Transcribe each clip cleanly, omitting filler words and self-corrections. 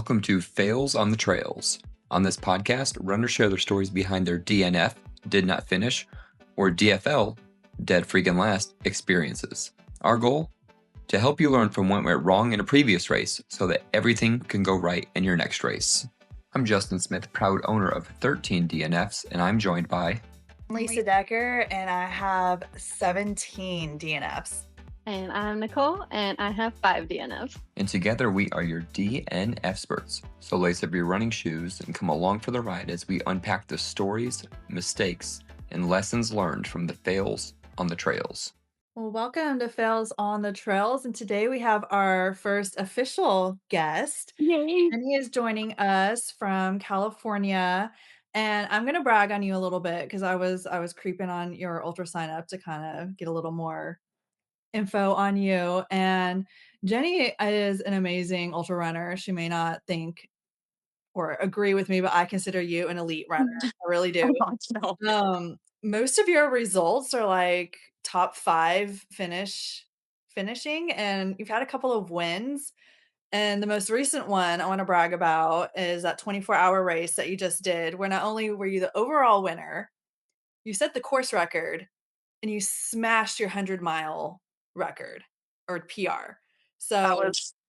Welcome to Fails on the Trails. On this podcast, runners share their stories behind their DNF, did not finish, or DFL, dead freaking last, experiences. Our goal? To help you learn from what went wrong in a previous race so that everything can go right in your next race. I'm Justin Smith, proud owner of 13 DNFs, and I'm joined by Lisa Decker, and I have 17 DNFs. And I'm Nicole, and I have 5 DNFs. And together we are your DNF experts. So lace up your running shoes and come along for the ride as we unpack the stories, mistakes, and lessons learned from the fails on the trails. Well, welcome to Fails on the Trails, and today we have our first official guest. Yay! And he is joining us from California. And I'm going to brag on you a little bit because I was creeping on your ultra sign up to kind of get a little more info on you. And Jenny is an amazing ultra runner. She may not think or agree with me, but I consider you an elite runner. I really do. Oh, no. Most of your results are like top 5 finishing, and you've had a couple of wins. And the most recent one I want to brag about is that 24-hour race that you just did, where not only were you the overall winner, you set the course record and you smashed your 100-mile record or PR. So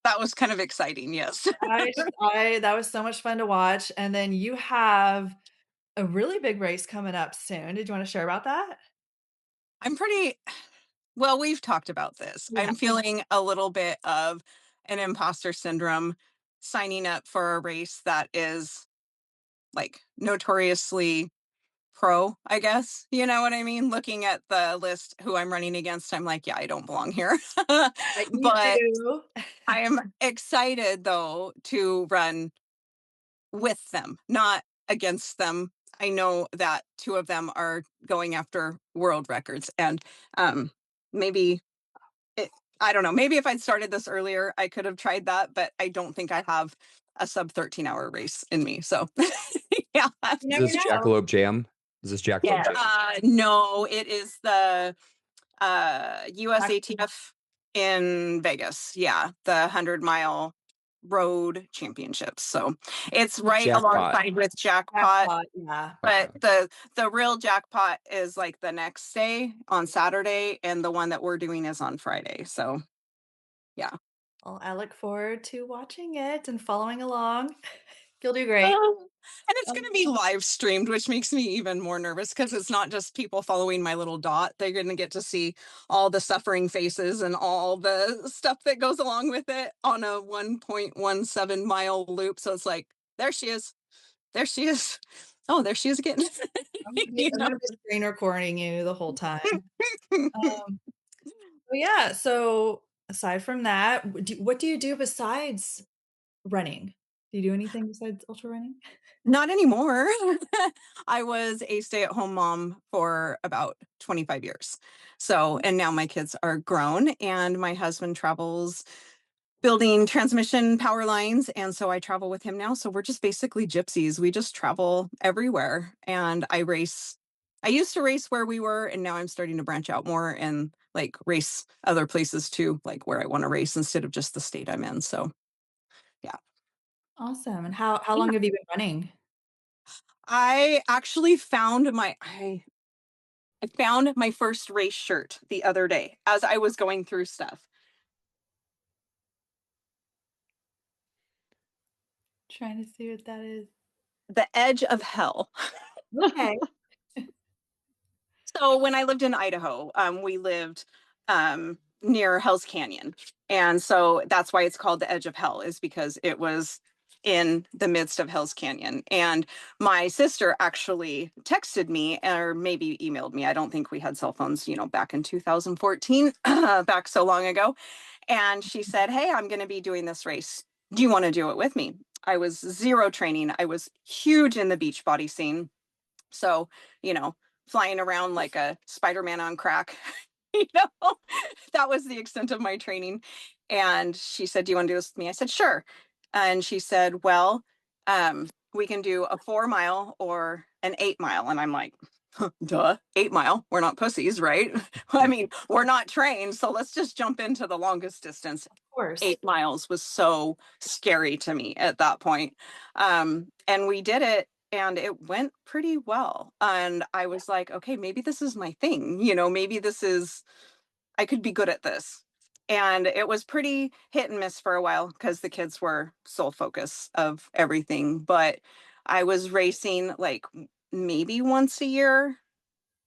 that was kind of exciting. Yes. that was so much fun to watch. And then you have a really big race coming up soon. Did you want to share about that? Well, we've talked about this. Yeah. I'm feeling a little bit of an imposter syndrome signing up for a race that is like notoriously pro, I guess. You know what I mean? Looking at the list who I'm running against, I'm like, yeah, I don't belong here. But I am excited though to run with them, not against them. I know that 2 of them are going after world records, and I don't know, maybe if I'd started this earlier, I could have tried that, but I don't think I have a sub 13-hour race in me. So yeah. Is this Jackalope Jam? Jam? No, it is the USATF in Vegas. Yeah, the 100-mile road championships. So it's right alongside with Jackpot. Yeah. But the real Jackpot is like the next day on Saturday, and the one that we're doing is on Friday. So yeah. Well, I look forward to watching it and following along. You'll do great. And it's going to be live streamed, which makes me even more nervous because it's not just people following my little dot. They're going to get to see all the suffering faces and all the stuff that goes along with it on a 1.17 mile loop. So it's like, there she is. There she is. Oh, there she is again. I'm going to be screen recording you the whole time. Yeah. So aside from that, what do you do besides running? Do you do anything besides ultra running? Not anymore. I was a stay-at-home mom for about 25 years. So, and now my kids are grown and my husband travels building transmission power lines. And so I travel with him now. So we're just basically gypsies. We just travel everywhere. And I used to race where we were, and now I'm starting to branch out more and like race other places too, like where I want to race instead of just the state I'm in. So yeah. Awesome. And how long have you been running? I actually found I found my first race shirt the other day as I was going through stuff. Trying to see what that is. The Edge of Hell. Okay. So when I lived in Idaho, we lived near Hell's Canyon. And so that's why it's called the Edge of Hell, is because it was in the midst of Hell's Canyon. And my sister actually texted me or maybe emailed me. I don't think we had cell phones, back in 2014, back so long ago. And she said, hey, I'm going to be doing this race. Do you want to do it with me? I was zero training. I was huge in the beach body scene. So, flying around like a Spider-Man on crack, that was the extent of my training. And she said, do you want to do this with me? I said, sure. And she said, well, we can do a 4-mile or an 8-mile. And I'm like, duh, 8-mile. We're not pussies, right? I mean, we're not trained. So let's just jump into the longest distance. course. 8 miles was so scary to me at that point. And we did it and it went pretty well. And I was like, okay, maybe this is my thing. Maybe I could be good at this. And it was pretty hit and miss for a while because the kids were sole focus of everything. But I was racing like maybe once a year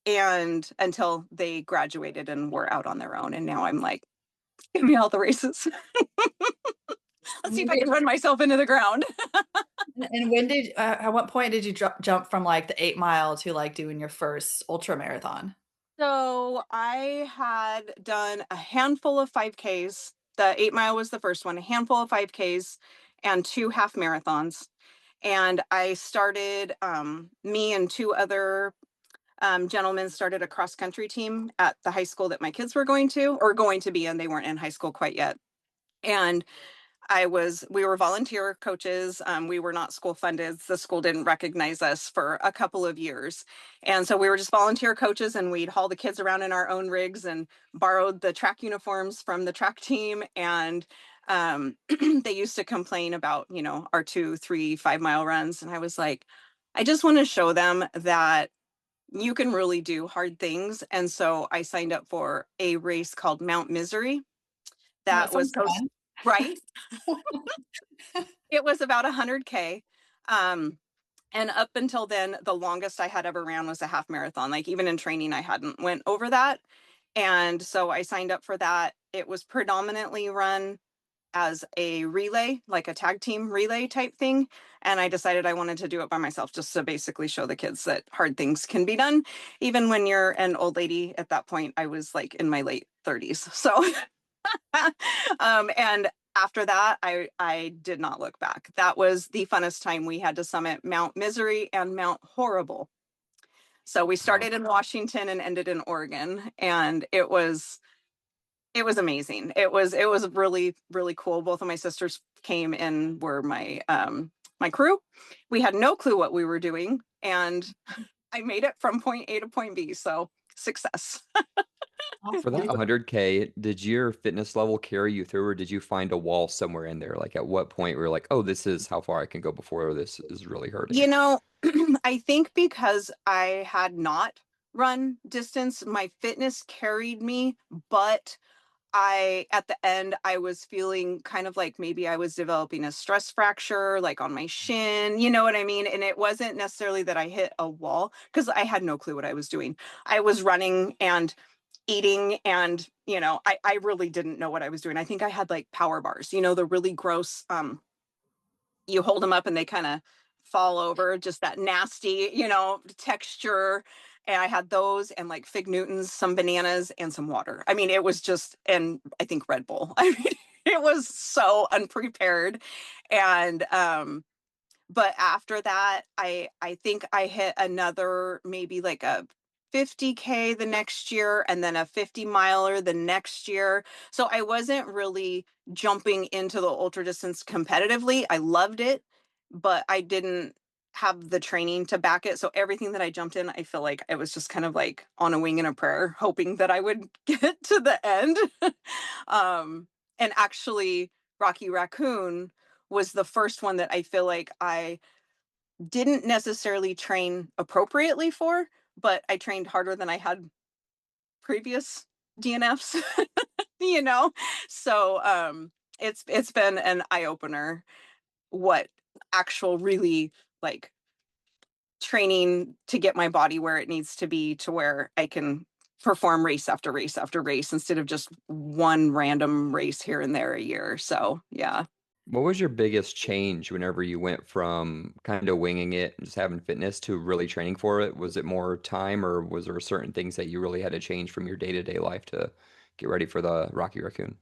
and until they graduated and were out on their own. And now I'm like, give me all the races. Let's see if I can run myself into the ground. And at what point did you jump from like the 8 mile to like doing your first ultra marathon? So I had done a handful of 5Ks. The 8 mile was the first one, a handful of 5Ks and 2 half marathons. And I started, me and 2 other gentlemen started a cross country team at the high school that my kids were going to be in. They weren't in high school quite yet. And we were volunteer coaches. We were not school funded. The school didn't recognize us for a couple of years. And so we were just volunteer coaches and we'd haul the kids around in our own rigs and borrowed the track uniforms from the track team. And they used to complain about, our 2, 3, 5 mile runs. And I was like, I just want to show them that you can really do hard things. And so I signed up for a race called Mount Misery. That was fun. right. It was about 100K. And up until then, the longest I had ever ran was a half marathon. Like even in training, I hadn't went over that. And so I signed up for that. It was predominantly run as a relay, like a tag team relay type thing. And I decided I wanted to do it by myself just to basically show the kids that hard things can be done. Even when you're an old lady at that point, I was like in my late 30s. So, and after that, I did not look back. That was the funnest time. We had to summit Mount Misery and Mount Horrible. So we started in Washington and ended in Oregon, and it was amazing. It was really, really cool. Both of my sisters came and were my crew. We had no clue what we were doing, and I made it from point A to point B. So success. For that 100K, did your fitness level carry you through, or did you find a wall somewhere in there? Like, at what point were you like, oh, this is how far I can go before this is really hurting? I think because I had not run distance, my fitness carried me, but at the end, I was feeling kind of like maybe I was developing a stress fracture, like on my shin, you know what I mean? And it wasn't necessarily that I hit a wall because I had no clue what I was doing. I was running and eating and, I really didn't know what I was doing. I think I had like power bars, the really gross, you hold them up and they kind of fall over, just that nasty, texture. And I had those and like Fig Newtons, some bananas, and some water. I mean, it was just, and I think Red Bull. I mean, it was so unprepared. And but after that, I think I hit another maybe like a 50K the next year and then a 50 miler the next year. So I wasn't really jumping into the ultra distance competitively. I loved it, but I didn't have the training to back it. So everything that I jumped in, I feel like it was just kind of like on a wing and a prayer, hoping that I would get to the end. And actually, Rocky Raccoon was the first one that I feel like I didn't necessarily train appropriately for, but I trained harder than I had previous DNFs, you know? So it's been an eye-opener what actual really like training to get my body where it needs to be to where I can perform race after race after race instead of just one random race here and there a year. So yeah. What was your biggest change whenever you went from kind of winging it and just having fitness to really training for it? Was it more time, or was there certain things that you really had to change from your day-to-day life to get ready for the Rocky Raccoon?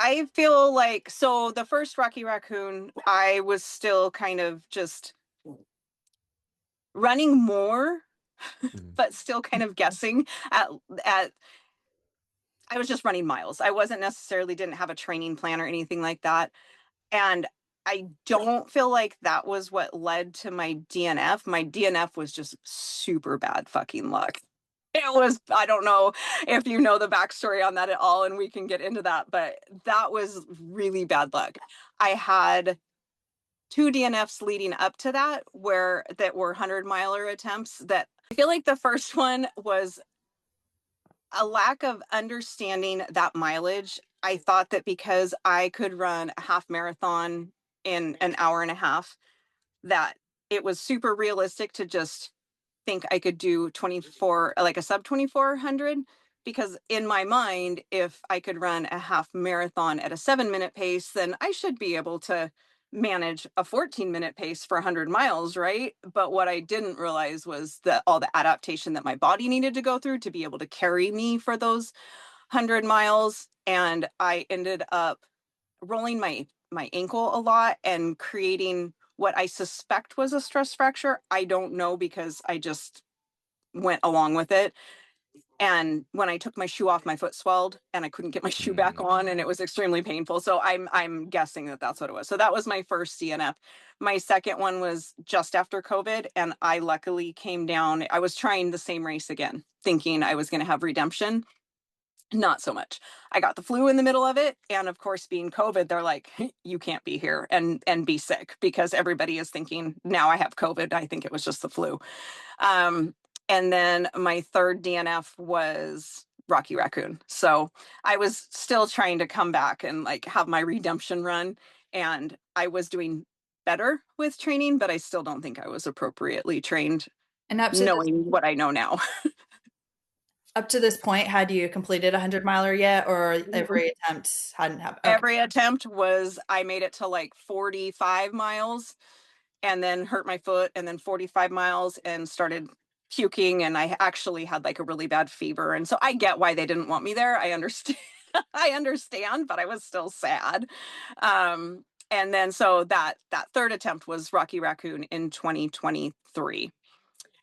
I feel like, so the first Rocky Raccoon, I was still kind of just running more, Mhm. but still kind of guessing at I was just running miles. I wasn't necessarily didn't have a training plan or anything like that. And I don't feel like that was what led to my DNF. My DNF was just super bad fucking luck. It was, I don't know if you know the backstory on that at all, and we can get into that, but that was really bad luck. I had 2 DNFs leading up to that were 100-miler attempts that I feel like the first one was a lack of understanding that mileage. I thought that because I could run a half marathon in an hour and a half, that it was super realistic to just think I could do 24, like a sub 2400. Because in my mind, if I could run a half marathon at a 7-minute pace, then I should be able to manage a 14-minute pace for 100 miles, right? But what I didn't realize was that all the adaptation that my body needed to go through to be able to carry me for those 100 miles. And I ended up rolling my ankle a lot and creating what I suspect was a stress fracture. I don't know because I just went along with it. And when I took my shoe off, my foot swelled and I couldn't get my shoe back on, and it was extremely painful. So I'm guessing that that's what it was. So that was my first DNF. My second one was just after COVID, and I luckily came down. I was trying the same race again, thinking I was going to have redemption. Not so much. I got the flu in the middle of it, and of course, being COVID, they're like, you can't be here and be sick, because everybody is thinking now I have COVID. I think it was just the flu. And then my third DNF was Rocky Raccoon. So I was still trying to come back and like have my redemption run, and I was doing better with training, but I still don't think I was appropriately trained, And up to knowing what I know now. this point, had you completed 100-miler yet, or every attempt hadn't happened? Okay. Every attempt was, I made it to like 45 miles and then hurt my foot, and then 45 miles and started puking, and I actually had like a really bad fever. And so I get why they didn't want me there. I understand. I understand, but I was still sad. And then so that third attempt was Rocky Raccoon in 2023.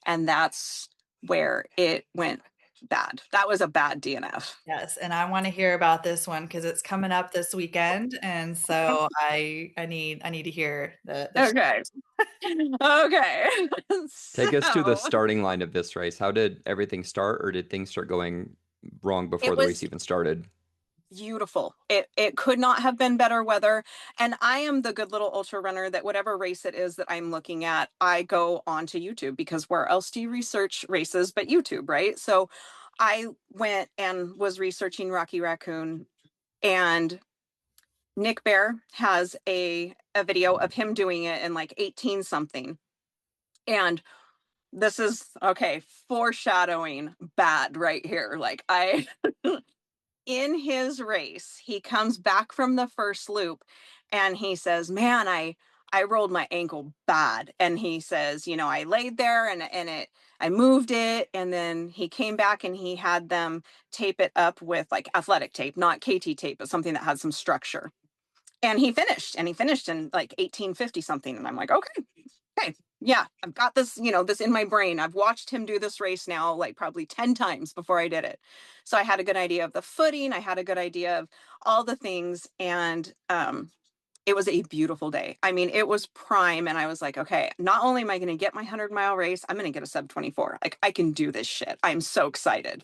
And that's where it went bad. That was a bad DNF. Yes, and I want to hear about this one because it's coming up this weekend, and so I need to hear the Okay. Okay. Take us to the So, starting line of this race. How did everything start, or did things start going wrong before the race even started? Beautiful. It could not have been better weather. And I am the good little ultra runner that whatever race it is that I'm looking at, I go onto YouTube, because where else do you research races but YouTube, right? So I went and was researching Rocky Raccoon, and Nick Bear has a video of him doing it in like 18 something. And this is okay, foreshadowing bad right here. Like in his race, he comes back from the first loop and he says, man, I rolled my ankle bad. And he says, I laid there and I moved it. And then he came back and he had them tape it up with like athletic tape, not KT tape, but something that had some structure. And he finished in like 1850 something. And I'm like, okay, yeah, I've got this, this in my brain. I've watched him do this race now, like probably 10 times before I did it. So I had a good idea of the footing. I had a good idea of all the things. And it was a beautiful day. I mean, it was prime. And I was like, okay, not only am I going to get my 100-mile race, I'm going to get a sub 24. Like, I can do this shit. I'm so excited.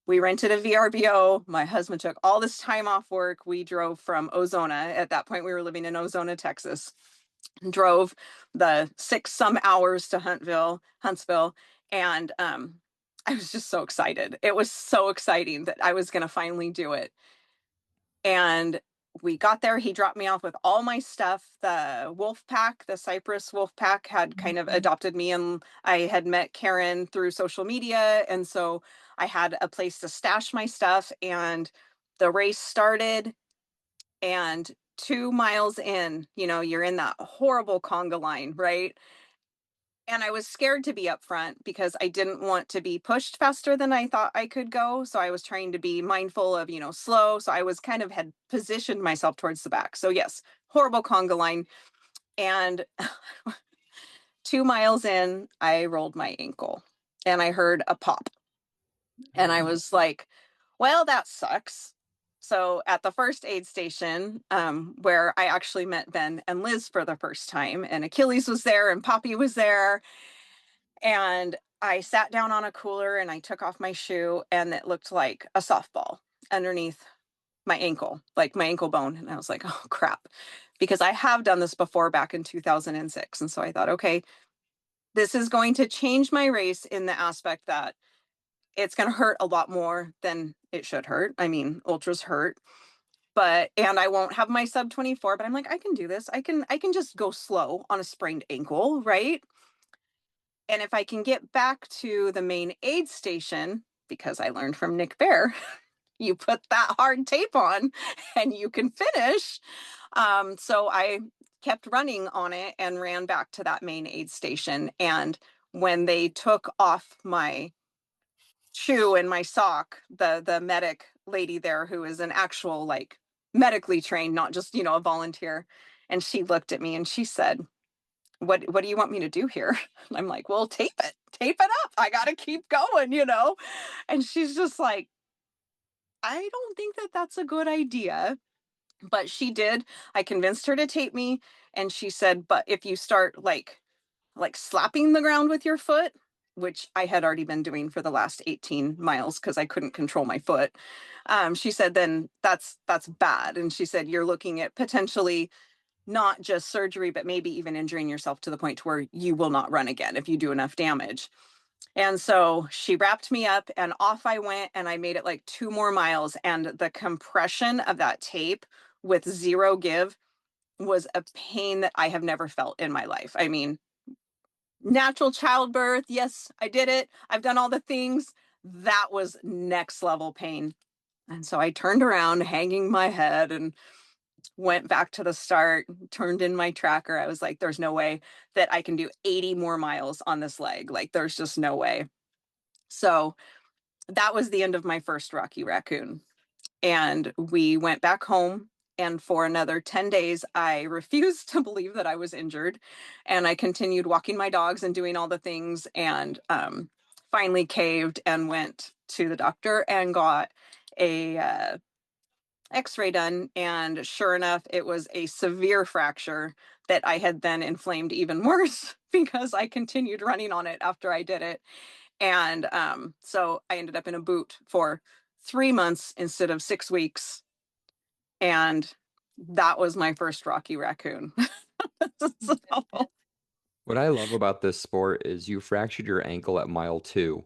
We rented a VRBO. My husband took all this time off work. We drove from Ozona. At that point, we were living in Ozona, Texas. Drove the 6 some hours to Huntsville. And I was just so excited. It was so exciting that I was going to finally do it. And we got there. He dropped me off with all my stuff. The wolf pack, the Cypress wolf pack, had kind of adopted me, and I had met Karen through social media. And so I had a place to stash my stuff, and the race started. And 2 miles in, you're in that horrible conga line, right? And I was scared to be up front because I didn't want to be pushed faster than I thought I could go. So I was trying to be mindful of, slow. So I was had positioned myself towards the back. So yes, horrible conga line. And 2 miles in, I rolled my ankle and I heard a pop. And I was like, well, that sucks. So at the first aid station, where I actually met Ben and Liz for the first time, and Achilles was there and Poppy was there. And I sat down on a cooler and I took off my shoe, and it looked like a softball underneath my ankle, like my ankle bone. And I was like, oh crap, because I have done this before back in 2006. And so I thought, okay, this is going to change my race in the aspect that it's going to hurt a lot more than it should hurt. I mean, ultras hurt, and I won't have my sub 24, but I'm like, I can do this. I can just go slow on a sprained ankle, right? And if I can get back to the main aid station, because I learned from Nick Bear, you put that hard tape on and you can finish. So I kept running on it and ran back to that main aid station. And when they took off my shoe and my sock, the medic lady there, who is an actual like medically trained, not just, a volunteer, and she looked at me and she said, what do you want me to do here? And I'm like, well, tape it up. I got to keep going. And she's just like, I don't think that that's a good idea. But she did. I convinced her to tape me. And she said, but if you start like slapping the ground with your foot, which I had already been doing for the last 18 miles because I couldn't control my foot. She said, then that's bad. And she said, you're looking at potentially not just surgery, but maybe even injuring yourself to the point to where you will not run again if you do enough damage. And so she wrapped me up and off I went, and I made it like 2 more miles. And the compression of that tape with zero give was a pain that I have never felt in my life. I mean, natural childbirth. Yes, I did it. I've done all the things. That was next level pain. And so I turned around, hanging my head, and went back to the start, turned in my tracker. I was like, there's no way that I can do 80 more miles on this leg. Like, there's just no way. So that was the end of my first Rocky Raccoon. And we went back home. And for another 10 days, I refused to believe that I was injured. And I continued walking my dogs and doing all the things, and finally caved and went to the doctor and got a x-ray done. And sure enough, it was a severe fracture that I had then inflamed even worse because I continued running on it after I did it. And so I ended up in a boot for 3 months instead of 6 weeks. And that was my first Rocky Raccoon. So, What I love about this sport is you fractured your ankle at mile 2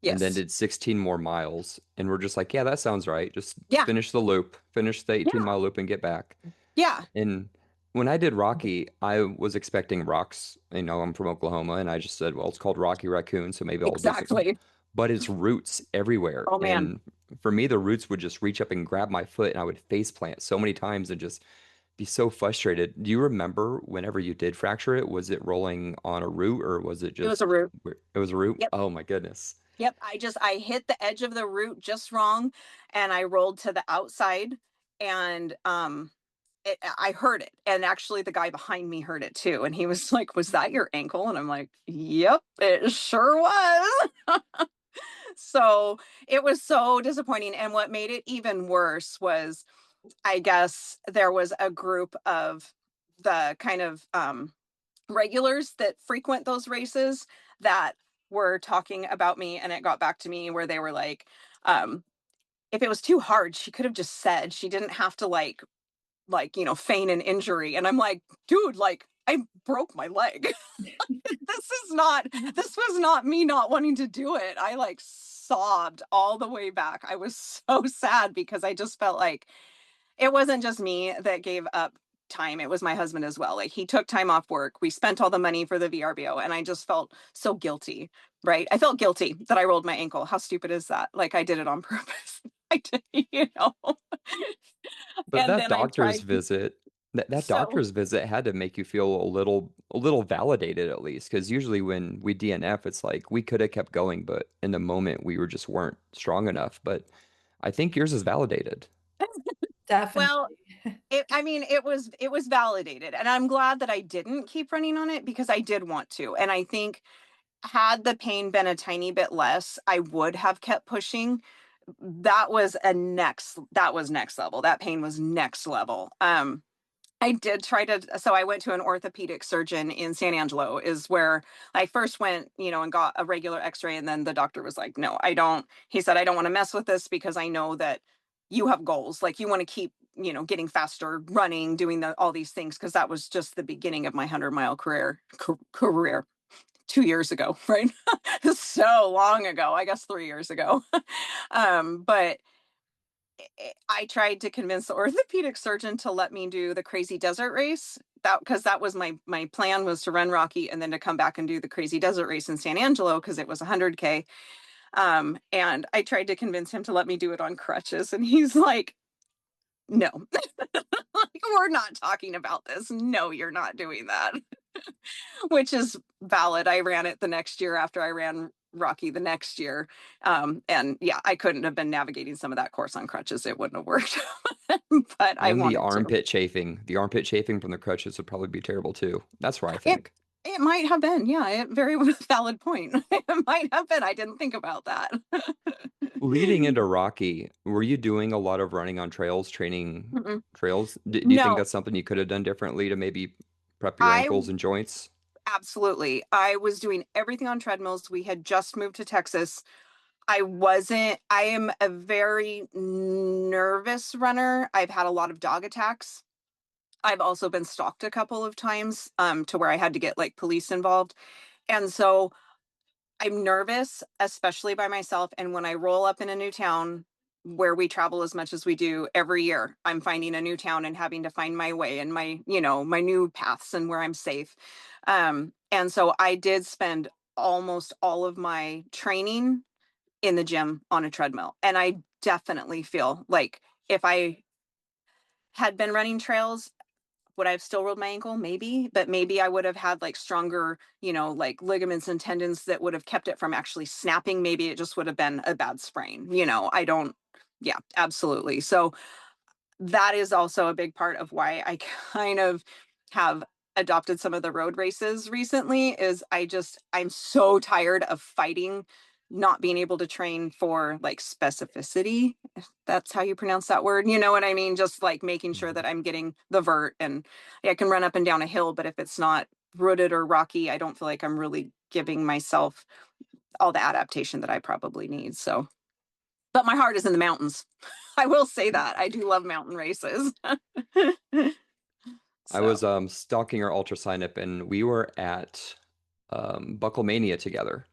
and then yes. did 16 more miles. And we're just like, yeah, that sounds right. Just Yeah. finish the loop, finish the 18-mile loop and get back. Yeah. And when I did Rocky, I was expecting rocks. I'm from Oklahoma, and I just said, well, it's called Rocky Raccoon, so maybe I'll do some. Exactly. But it's roots everywhere. Oh, man. And for me, the roots would just reach up and grab my foot, and I would face plant so many times and just be so frustrated. Do you remember whenever you did fracture it, was it rolling on a root or was it It was just a root. it was a root? Yep. Oh my goodness. Yep. I hit the edge of the root just wrong, and I rolled to the outside, and I heard it. And actually the guy behind me heard it too. And he was like, was that your ankle? And I'm like, yep, it sure was. So it was so disappointing. And what made it even worse was, I guess there was a group of the kind of regulars that frequent those races that were talking about me, and it got back to me where they were like, if it was too hard, she could have just said. She didn't have to feign an injury. And I'm like, dude, like, I broke my leg. This was not me not wanting to do it. I like sobbed all the way back. I was so sad because I just felt like it wasn't just me that gave up time. It was my husband as well. Like, he took time off work. We spent all the money for the VRBO, and I just felt so guilty, right? I felt guilty that I rolled my ankle. How stupid is that? Like, I did it on purpose. I did. But And that then I doctor's tried. visit, that So doctor's visit had to make you feel a little validated at least, because usually when we DNF, it's like we could have kept going, but in the moment we just weren't strong enough. But I think yours is validated. Definitely. well, it was validated, and I'm glad that I didn't keep running on it because I did want to. And I think had the pain been a tiny bit less, I would have kept pushing. That was next level. That pain was next level. I did try to, so I went to an orthopedic surgeon in San Angelo is where I first went, and got a regular x-ray. And then the doctor was like, no, he said, I don't want to mess with this because I know that you have goals. Like you want to keep, getting faster, running, doing all these things. Cause that was just the beginning of my 100-mile career 2 years ago, right? So long ago, I guess 3 years ago. But I tried to convince the orthopedic surgeon to let me do the crazy desert race, because that was my plan, was to run Rocky and then to come back and do the crazy desert race in San Angelo because it was 100K. And I tried to convince him to let me do it on crutches, and he's like, no, like, we're not talking about this. No, you're not doing that. Which is valid. I ran it the next year after I ran Rocky the next year. And yeah, I couldn't have been navigating some of that course on crutches. It wouldn't have worked. But I And the wanted to. armpit chafing. The armpit chafing from the crutches would probably be terrible too. That's where I It think. it might have been, yeah, very valid point. It might have been. I didn't think about that. Leading into Rocky, were you doing a lot of running on trails, training Mm-mm. trails? Do you think No, that's something you could have done differently to maybe prep your I ankles and joints? absolutely. I was doing everything on treadmills. We had just moved to Texas. I am a very nervous runner. I've had a lot of dog attacks. I've also been stalked a couple of times, to where I had to get like police involved. And so I'm nervous, especially by myself. And when I roll up in a new town where we travel as much as we do every year, I'm finding a new town and having to find my way and my new paths and where I'm safe. And so I did spend almost all of my training in the gym on a treadmill. And I definitely feel like if I had been running trails, would I have still rolled my ankle? Maybe, but maybe I would have had like stronger, like ligaments and tendons that would have kept it from actually snapping. Maybe it just would have been a bad sprain. I don't, yeah, absolutely. So that is also a big part of why I kind of have adopted some of the road races recently. Is I'm so tired of fighting not being able to train for like specificity, if that's how you pronounce that word. You know what I mean? Just like making sure that I'm getting the vert, and I can run up and down a hill, but if it's not rooted or rocky, I don't feel like I'm really giving myself all the adaptation that I probably need. So, but my heart is in the mountains. I will say that. I do love mountain races. I So, was stalking our ultra sign up and we were at Bucklemania together.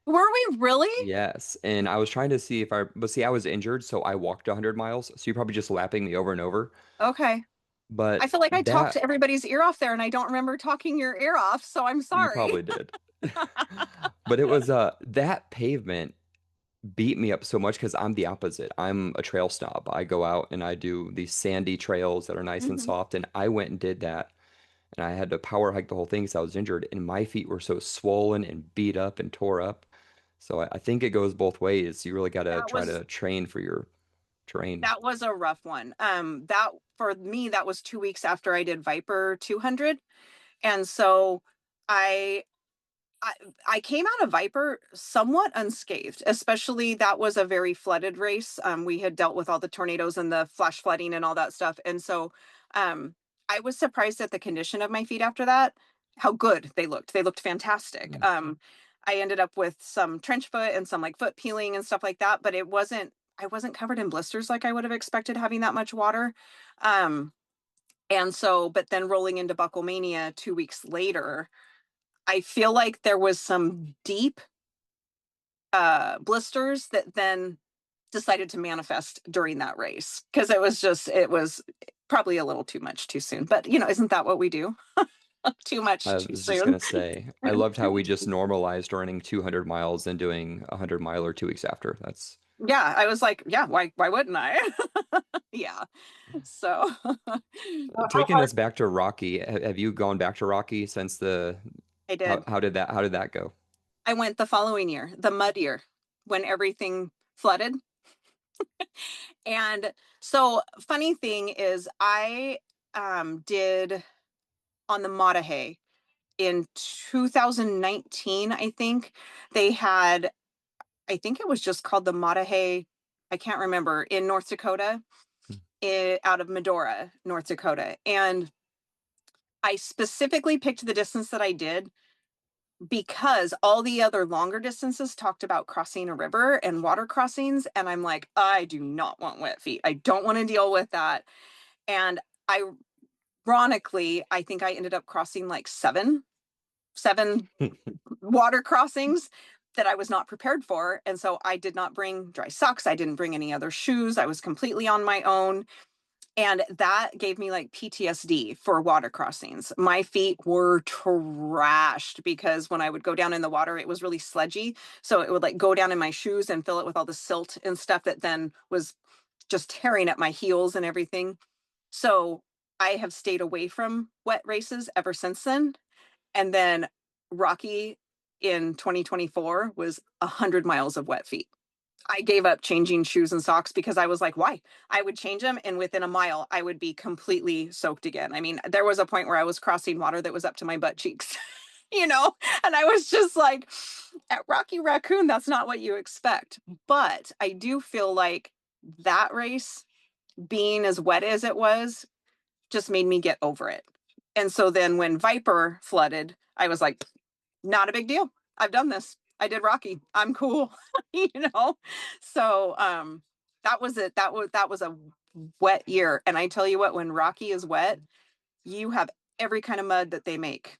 were we really? Yes, and I was trying to see if but see, I was injured, so I walked 100 miles. So you're probably just lapping me over and over. Okay. I But feel like I talked that everybody's ear off there, and I don't remember talking your ear off. So I'm you sorry. probably did. But it was that pavement beat me up so much because I'm the opposite. I'm a trail snob. I go out and I do these sandy trails that are nice and Mhm. soft, and I went and did that. And I had to power hike the whole thing because I was injured, and my feet were so swollen and beat up and tore up. So I think it goes both ways. You really got to That try was to train for your terrain. that was a rough one. That for me, that was 2 weeks after I did Viper 200, and so I I, I came out of Viper somewhat unscathed, especially that was a very flooded race. We had dealt with all the tornadoes and the flash flooding and all that stuff. And so um, I was surprised at the condition of my feet after that, how good they looked. They looked fantastic. Mm. I ended up with some trench foot and some like foot peeling and stuff like that, but I wasn't covered in blisters like I would have expected having that much water. Um, and so, but then rolling into Bucklemania 2 weeks later, I feel like there was some deep blisters that then decided to manifest during that race, because it was probably a little too much too soon. But isn't that what we do? Too much I too was just soon. gonna say, I loved how we just normalized running 200 miles and doing a 100 miler 2 weeks after. That's Yeah, I was like, yeah, why wouldn't I? Yeah. So How taking hard? us back to Rocky. Have you gone back to Rocky since the I did. how did that go? I went the following year, the mud year, when everything flooded. And so funny thing is I did on the Mattahay in 2019, I think. They had, I think it was just called the Mattahay, I can't remember, in North Dakota, out of Medora, North Dakota. And I specifically picked the distance that I did because all the other longer distances talked about crossing a river and water crossings. And I'm like, I do not want wet feet. I don't want to deal with that. And ironically, I think I ended up crossing like seven water crossings that I was not prepared for. And so I did not bring dry socks. I didn't bring any other shoes. I was completely on my own. And that gave me like PTSD for water crossings. My feet were trashed because when I would go down in the water, it was really sludgy. So it would like go down in my shoes and fill it with all the silt and stuff that then was just tearing at my heels and everything. So I have stayed away from wet races ever since then. And then Rocky in 2024 was 100 miles of wet feet. I gave up changing shoes and socks because I was like, why? I would change them and within a mile, I would be completely soaked again. I mean, there was a point where I was crossing water that was up to my butt cheeks, you know? And I was just like, at Rocky Raccoon, that's not what you expect. But I do feel like that race, being as wet as it was, just made me get over it. And so then when Viper flooded, I was like, not a big deal. I've done this. I did Rocky. I'm cool. You know? So that was it. That was a wet year. And I tell you what, when Rocky is wet, you have every kind of mud that they make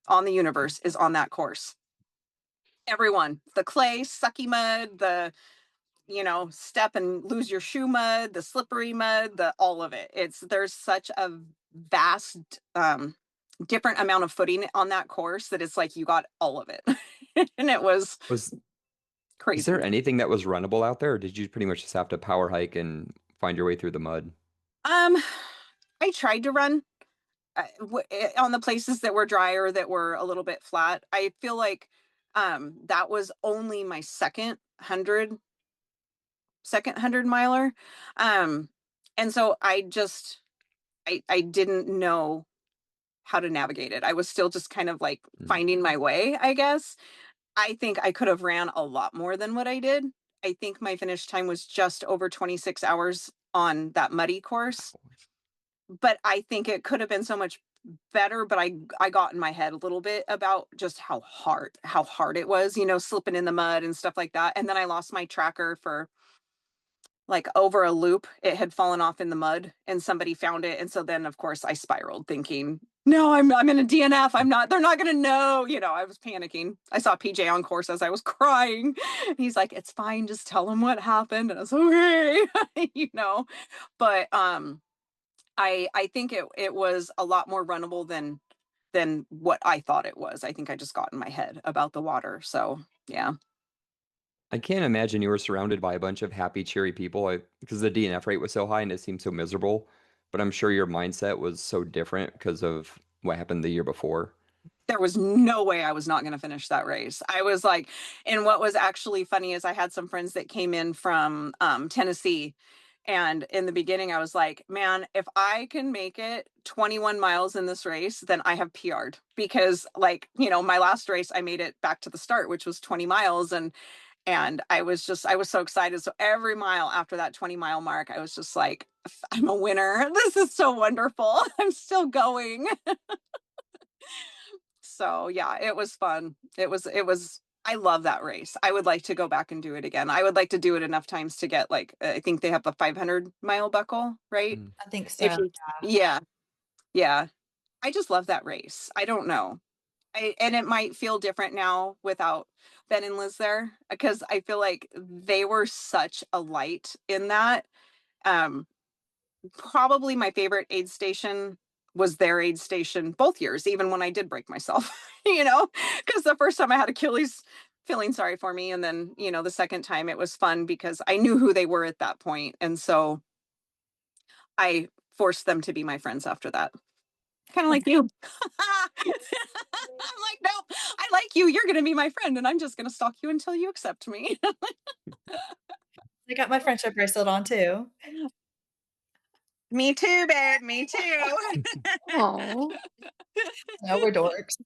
on the universe is on that course. Everyone. The clay, sucky mud, the step and lose your shoe mud, the slippery mud, the all of it. There's such a vast different amount of footing on that course that it's like you got all of it. And it was crazy. Is there anything that was runnable out there, or did you pretty much just have to power hike and find your way through the mud? I tried to run on the places that were drier, that were a little bit flat. I feel like that was only my second 100 miler. And so I didn't know how to navigate it. I was still just kind of like finding my way, I guess. I think I could have ran a lot more than what I did. I think my finish time was just over 26 hours on that muddy course. But I think it could have been so much better, but I got in my head a little bit about just how hard it was, slipping in the mud and stuff like that. And then I lost my tracker for like over a loop. It had fallen off in the mud and somebody found it. And so then of course I spiraled thinking, no, I'm in a DNF. They're not going to know, I was panicking. I saw PJ on course as I was crying. He's like, it's fine. Just tell him what happened. And I was okay, but, I think it was a lot more runnable than what I thought it was. I think I just got in my head about the water. So yeah. I can't imagine you were surrounded by a bunch of happy, cheery people because the DNF rate was so high and it seemed so miserable. But I'm sure your mindset was so different because of what happened the year before. There was no way I was not going to finish that race. I was like, and what was actually funny is I had some friends that came in from Tennessee. And in the beginning, I was like, man, if I can make it 21 miles in this race, then I have PR'd because my last race, I made it back to the start, which was 20 miles. And I was so excited. So every mile after that 20-mile mark, I was just like, I'm a winner. This is so wonderful. I'm still going. So yeah, it was fun. I love that race. I would like to go back and do it again. I would like to do it enough times to get I think they have the 500-mile buckle, right? I think so. Yeah. Yeah. I just love that race. I don't know. And it might feel different now without Ben and Liz there because I feel like they were such a light in that. Probably my favorite aid station was their aid station both years, even when I did break myself, because the first time I had Achilles feeling sorry for me. And then, the second time it was fun because I knew who they were at that point. And so I forced them to be my friends after that. Kind of like you. I'm like, no, I like you. You're going to be my friend. And I'm just going to stalk you until you accept me. I got my friendship bracelet on too. Me too, babe. Me too. Oh, No, we're dorks.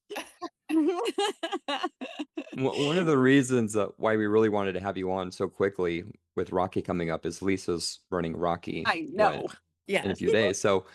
One of the reasons why we really wanted to have you on so quickly with Rocky coming up is Lisa's running Rocky I know. Yeah. in a few days. So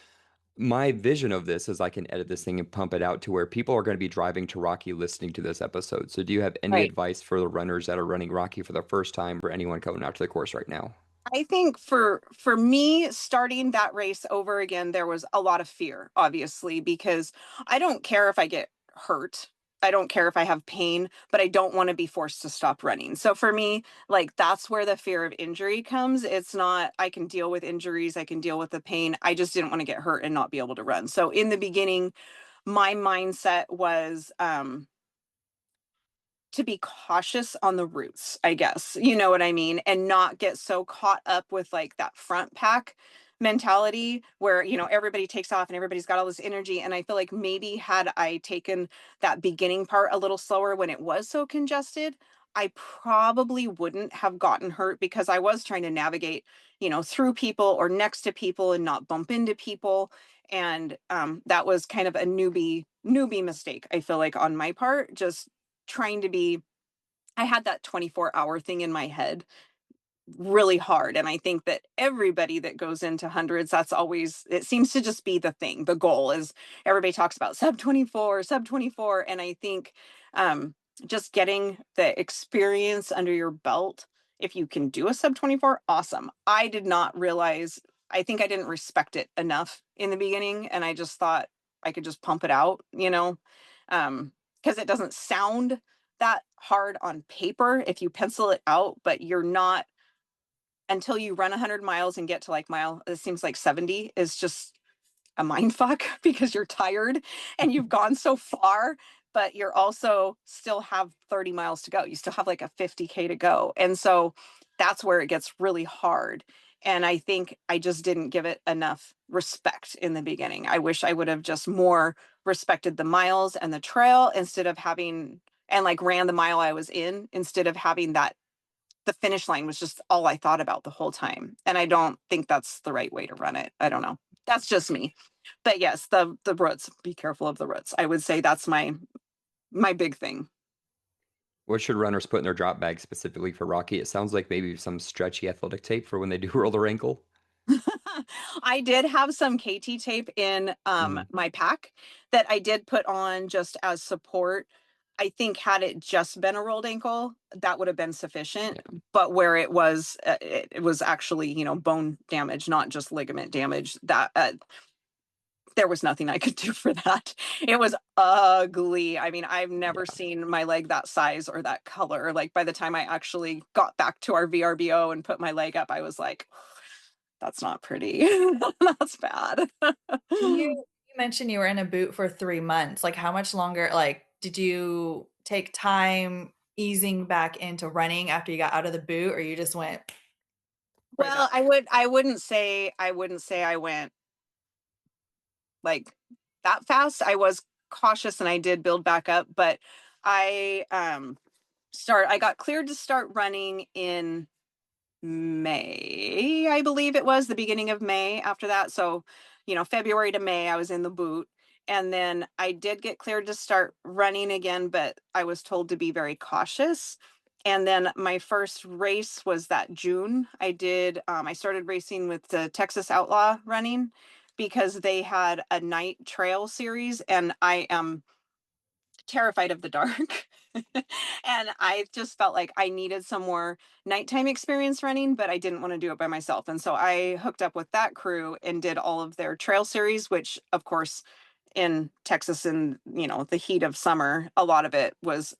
My vision of this is I can edit this thing and pump it out to where people are going to be driving to Rocky listening to this episode. So do you have any Right. advice for the runners that are running Rocky for the first time or anyone coming out to the course right now? I think for me starting that race over again, there was a lot of fear, obviously, because I don't care if I get hurt. I don't care if I have pain, but I don't want to be forced to stop running. So for me, like that's where the fear of injury comes. It's not, I can deal with injuries, I can deal with the pain. I just didn't want to get hurt and not be able to run. So in the beginning, my mindset was to be cautious on the routes, I guess, you know what I mean? And not get so caught up with like that front pack mentality where, you know, everybody takes off and everybody's got all this energy. And I feel like maybe had I taken that beginning part a little slower when it was so congested, I probably wouldn't have gotten hurt because I was trying to navigate, you know, through people or next to people and not bump into people. And that was kind of a newbie mistake, I feel like, on my part, just trying to be. I had that 24-hour thing in my head really hard. And I think that everybody that goes into hundreds, that's always, it seems to just be the thing. The goal is everybody talks about sub 24, sub 24. And I think um, just getting the experience under your belt, if you can do a sub 24, awesome. I did not realize, I think I didn't respect it enough in the beginning. And I just thought I could just pump it out, you know, because it doesn't sound that hard on paper if you pencil it out, but you're not, until you run 100 miles and get to like mile, it seems like 70 is just a mind fuck because you're tired and you've gone so far, but you're also still have 30 miles to go. You still have like a 50K to go. And so that's where it gets really hard. And I think I just didn't give it enough respect in the beginning. I wish I would have just more respected the miles and the trail instead of having, and like ran the mile I was in instead of having that the finish line was just all I thought about the whole time. And I don't think that's the right way to run it. I don't know. That's just me. But yes, the roots, be careful of the roots. I would say that's my big thing. What should runners put in their drop bag specifically for Rocky? It sounds like maybe some stretchy athletic tape for when they do roll their ankle. I did have some KT tape in my pack that I did put on just as support. I think had it just been a rolled ankle, that would have been sufficient. Yeah. But where it was actually, you know, bone damage, not just ligament damage. That there was nothing I could do for that. It was ugly. I mean, I've never seen my leg that size or that color. Like by the time I actually got back to our VRBO and put my leg up, I was like, that's not pretty. That's bad. You mentioned you were in a boot for 3 months. Like, how much longer, like, did you take time easing back into running after you got out of the boot, or you just went right Well, back? I wouldn't say I went like that fast. I was cautious and I did build back up, but I I got cleared to start running in May, I believe it was the beginning of May after that. So, you know, February to May, I was in the boot. And then I did get cleared to start running again, but I was told to be very cautious. And then my first race was that June. I started racing with the Texas Outlaw Running because they had a night trail series, and I am terrified of the dark. And I just felt like I needed some more nighttime experience running, but I didn't want to do it by myself. And so I hooked up with that crew and did all of their trail series, which of course in Texas in, you know, the heat of summer, a lot of it was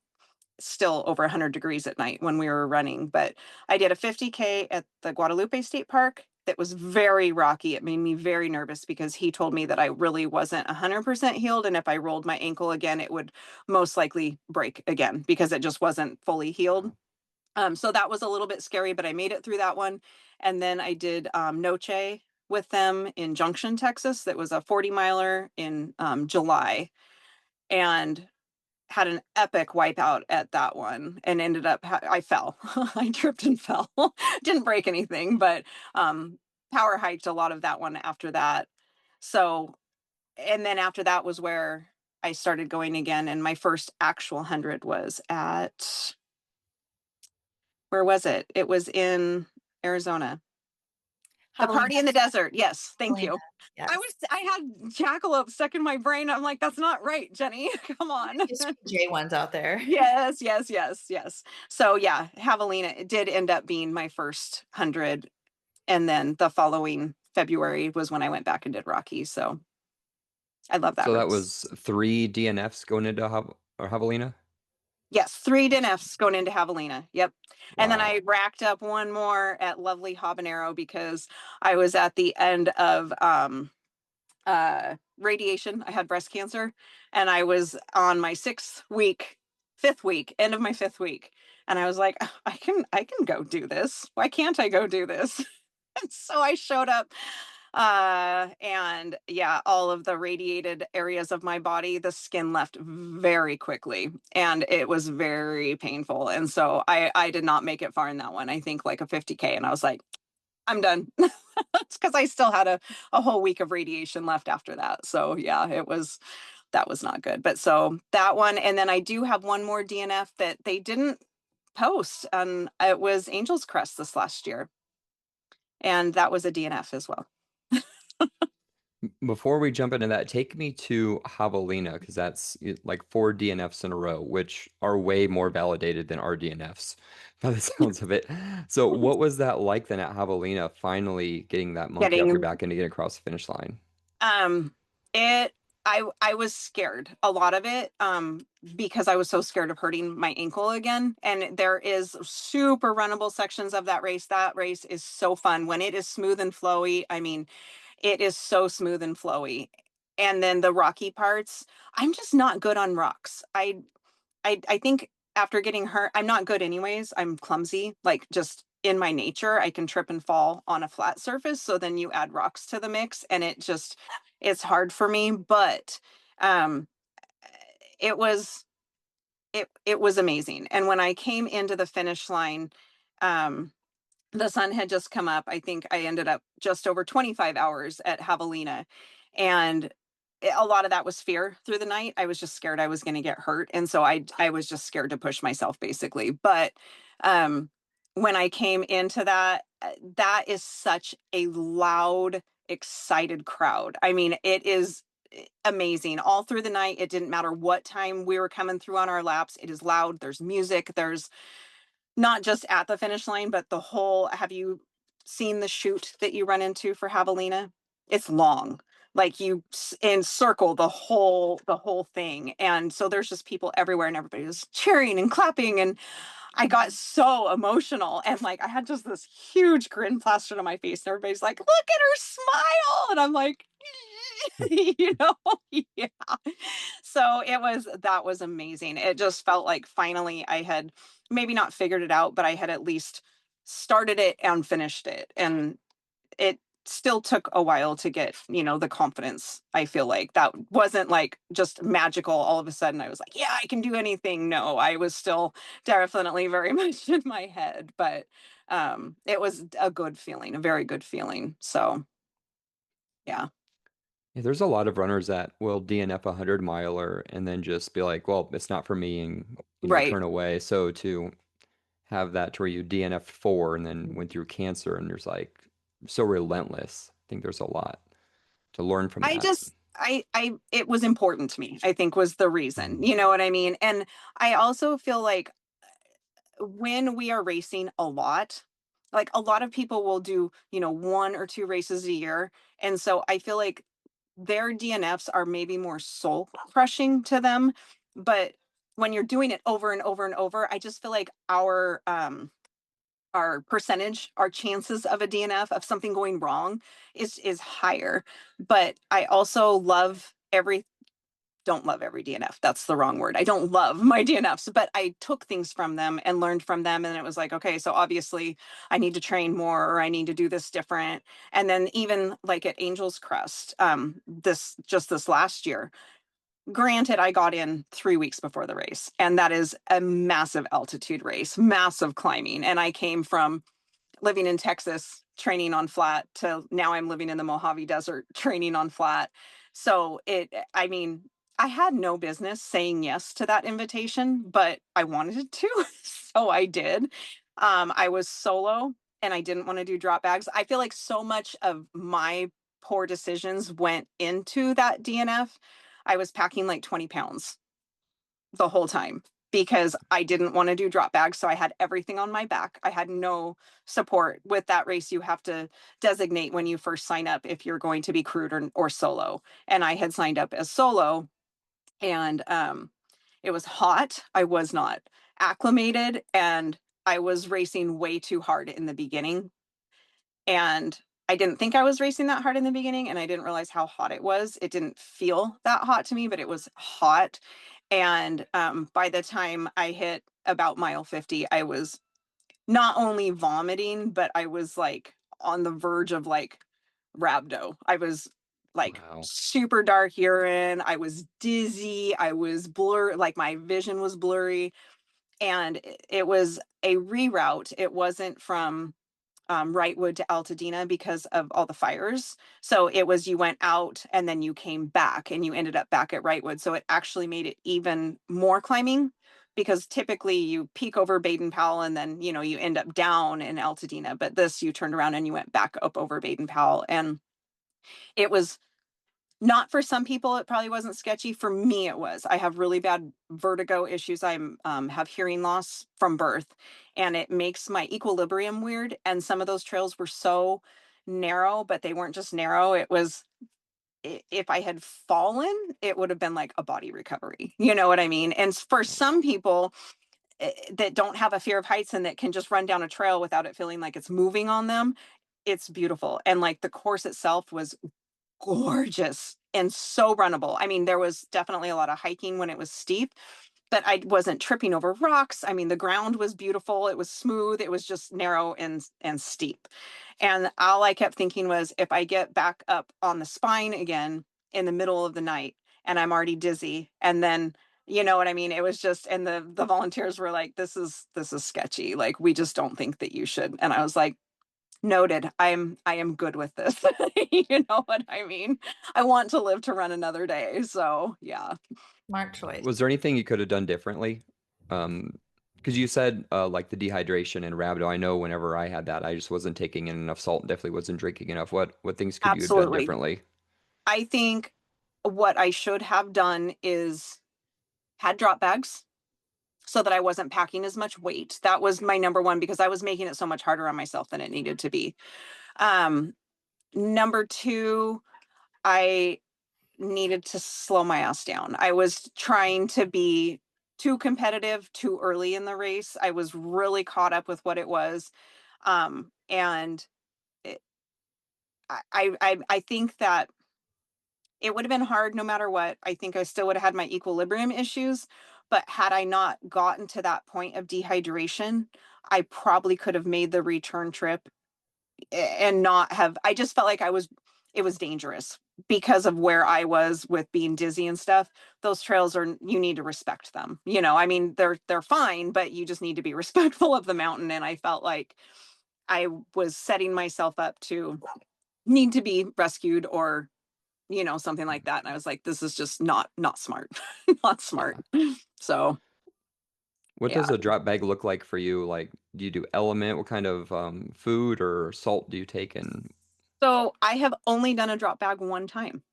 still over 100 degrees at night when we were running. But I did a 50K at the Guadalupe State Park that was very rocky. It made me very nervous because he told me that I really wasn't 100% healed. And if I rolled my ankle again, it would most likely break again because it just wasn't fully healed. So that was a little bit scary, but I made it through that one. And then I did Noche with them in Junction, Texas. That was a 40 miler in July. And had an epic wipeout at that one and ended up I fell. I tripped and fell. Didn't break anything, but power hiked a lot of that one after that. So, and then after that was where I started going again, and my first actual 100 was at, where was it? It was in Arizona. The Party in the Desert. Yes, thank Javelina, you. yes. I had Jackalope stuck in my brain. I'm like, that's not right, Jenny. Come on. There's J ones out there. Yes. So yeah, Javelina did end up being my first 100, and then the following February was when I went back and did Rocky. So I love that So that race. was 3 DNFs going into Javelina? Yes, 3 DNFs going into Javelina. Yep. And then Wow. I racked up one more at lovely Habanero because I was at the end of radiation. I had breast cancer, and I was on my 5th week, end of my 5th week. And I was like, "Oh, I can go do this. Why can't I go do this?" And so I showed up, and yeah, all of the radiated areas of my body, the skin left very quickly, and it was very painful. And so I did not make it far in that one. I think like a 50K, and I was like, I'm done. It's because I still had a whole week of radiation left after that. So yeah, that was not good. But so that one, and then I do have one more DNF that they didn't post, and it was Angel's Crest this last year, and that was a DNF as well. Before we jump into that, take me to Javelina because that's like 4 DNFs in a row, which are way more validated than our DNFs by the sounds of it. So, what was that like then at Javelina, finally getting that monkey off your Getting back and to get across the finish line? um it I was scared a lot of it because I was so scared of hurting my ankle again. And there is super runnable sections of that race. That race is so fun when it is smooth and flowy. I mean, it is so smooth and flowy. And then the rocky parts, I'm just not good on rocks. I think after getting hurt, I'm not good anyways. I'm clumsy, like just in my nature. I can trip and fall on a flat surface. So then you add rocks to the mix, and it's hard for me. But um, it was it was amazing. And when I came into the finish line, um, the sun had just come up. I think I ended up just over 25 hours at Javelina. And a lot of that was fear through the night. I was just scared I was going to get hurt. And so I was just scared to push myself basically. But um, when I came into that, that is such a loud, excited crowd. I mean, it is amazing all through the night. It didn't matter what time we were coming through on our laps. It is loud. There's music. There's not just at the finish line, but the whole, have you seen the chute that you run into for Javelina? It's long. Like you encircle the whole thing. And so there's just people everywhere, and everybody's cheering and clapping. And I got so emotional, and like I had just this huge grin plastered on my face. And everybody's like, look at her smile. And I'm like, you know, yeah. So that was amazing. It just felt like finally I had maybe not figured it out, but I had at least started it and finished it. And it still took a while to get, the confidence. I feel like that wasn't like just magical. All of a sudden I was like, yeah, I can do anything. No, I was still definitely very much in my head, but it was a good feeling, a very good feeling. So yeah. Yeah, there's a lot of runners that will DNF a 100 miler and then just be like, well, it's not for me, and Right. turn away. So to have that to where you DNF 4 and then went through cancer and there's like so relentless. I think there's a lot to learn from I that. just it was important to me, I think, was the reason. Mhm. You know what I mean? And I also feel like when we are racing a lot, like a lot of people will do, 1 or 2 races a year. And so I feel like their DNFs are maybe more soul crushing to them. But when you're doing it over and over and over, I just feel like our percentage, our chances of a DNF, of something going wrong, is higher. But I also don't love every DNF. That's the wrong word. I don't love my DNFs, but I took things from them and learned from them. And it was like, okay, so obviously I need to train more, or I need to do this different. And then even like at Angel's Crest, this last year, granted, I got in 3 weeks before the race, and that is a massive altitude race, massive climbing. And I came from living in Texas, training on flat, to now I'm living in the Mojave Desert, training on flat. So I mean, I had no business saying yes to that invitation, but I wanted to. So I did. I was solo. and I didn't want to do drop bags. I feel like so much of my poor decisions went into that DNF. I was packing like 20 pounds the whole time because I didn't want to do drop bags. So I had everything on my back. I had no support. With that race, you have to designate when you first sign up if you're going to be crewed or solo. And I had signed up as solo, and it was hot. I was not acclimated, and I was racing way too hard in the beginning. And I didn't think I was racing that hard in the beginning, and I didn't realize how hot it was. It didn't feel that hot to me, but it was hot. And by the time I hit about mile 50, I was not only vomiting, but I was like on the verge of like rhabdo. I was like Wow. super dark urine. I was dizzy. I was blur, like my vision was blurry. And it was a reroute. It wasn't from Wrightwood to Altadena because of all the fires. So it was, you went out and then you came back and you ended up back at Wrightwood. So it actually made it even more climbing, because typically you peak over Baden Powell and then, you know, you end up down in Altadena. But this, you turned around and you went back up over Baden Powell. And it was not, for some people, it probably wasn't sketchy. For me, it was. I have really bad vertigo issues. I have hearing loss from birth, and it makes my equilibrium weird. And some of those trails were so narrow, but they weren't just narrow. It was, if I had fallen, it would have been like a body recovery. You know what I mean? And for some people that don't have a fear of heights and that can just run down a trail without it feeling like it's moving on them, it's beautiful. And like the course itself was gorgeous and so runnable. I mean, there was definitely a lot of hiking when it was steep, but I wasn't tripping over rocks. I mean, the ground was beautiful. It was smooth. It was just narrow and steep. And all I kept thinking was, if I get back up on the spine again in the middle of the night and I'm already dizzy, and then, you know what I mean? It was just, and the volunteers were like, this is sketchy. Like, we just don't think that you should. And I was like, noted. I am good with this. You know what I mean? I want to live to run another day. So yeah. Smart choice. Was there anything you could have done differently? Because you said like the dehydration and rhabdo. I know whenever I had that, I just wasn't taking in enough salt and definitely wasn't drinking enough. What things could you have done Absolutely. differently? I think what I should have done is had drop bags so that I wasn't packing as much weight. That was my number one, because I was making it so much harder on myself than it needed to be. Number two, I needed to slow my ass down. I was trying to be too competitive too early in the race. I was really caught up with what it was. And it, I think that it would have been hard no matter what. I think I still would have had my equilibrium issues, but had I not gotten to that point of dehydration, I probably could have made the return trip and not have, I just felt like it was dangerous because of where I was with being dizzy and stuff. Those trails are, you need to respect them. You know, I mean, they're fine, but you just need to be respectful of the mountain. And I felt like I was setting myself up to need to be rescued or, you know, something like that. And I was like, this is just not smart, not smart. Yeah. So What yeah. does a drop bag look like for you? Like, do you do element? What kind of food or salt do you take in? So I have only done a drop bag one time.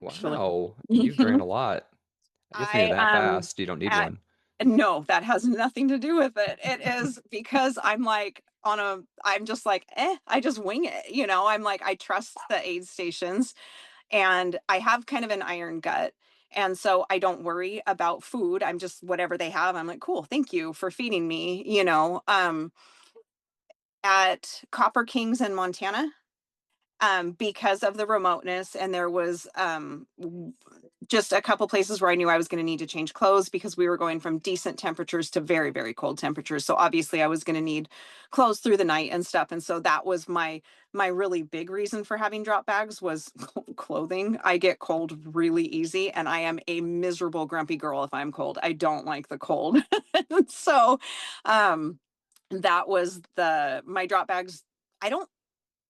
Actually. Wow, you've ran a lot. I guess when you're I that fast, you don't need at, one. no, that has nothing to do with it. It is because I'm like I'm just like, I just wing it. You know, I'm like, I trust the aid stations, and I have kind of an iron gut. And so I don't worry about food. I'm just, whatever they have, I'm like, cool, thank you for feeding me, you know. At Copper Kings in Montana, because of the remoteness, and there was just a couple places where I knew I was going to need to change clothes because we were going from decent temperatures to very, very cold temperatures. So obviously I was going to need clothes through the night and stuff. And so that was my really big reason for having drop bags was clothing. I get cold really easy, and I am a miserable, grumpy girl if I'm cold. I don't like the cold. So that was my drop bags. I don't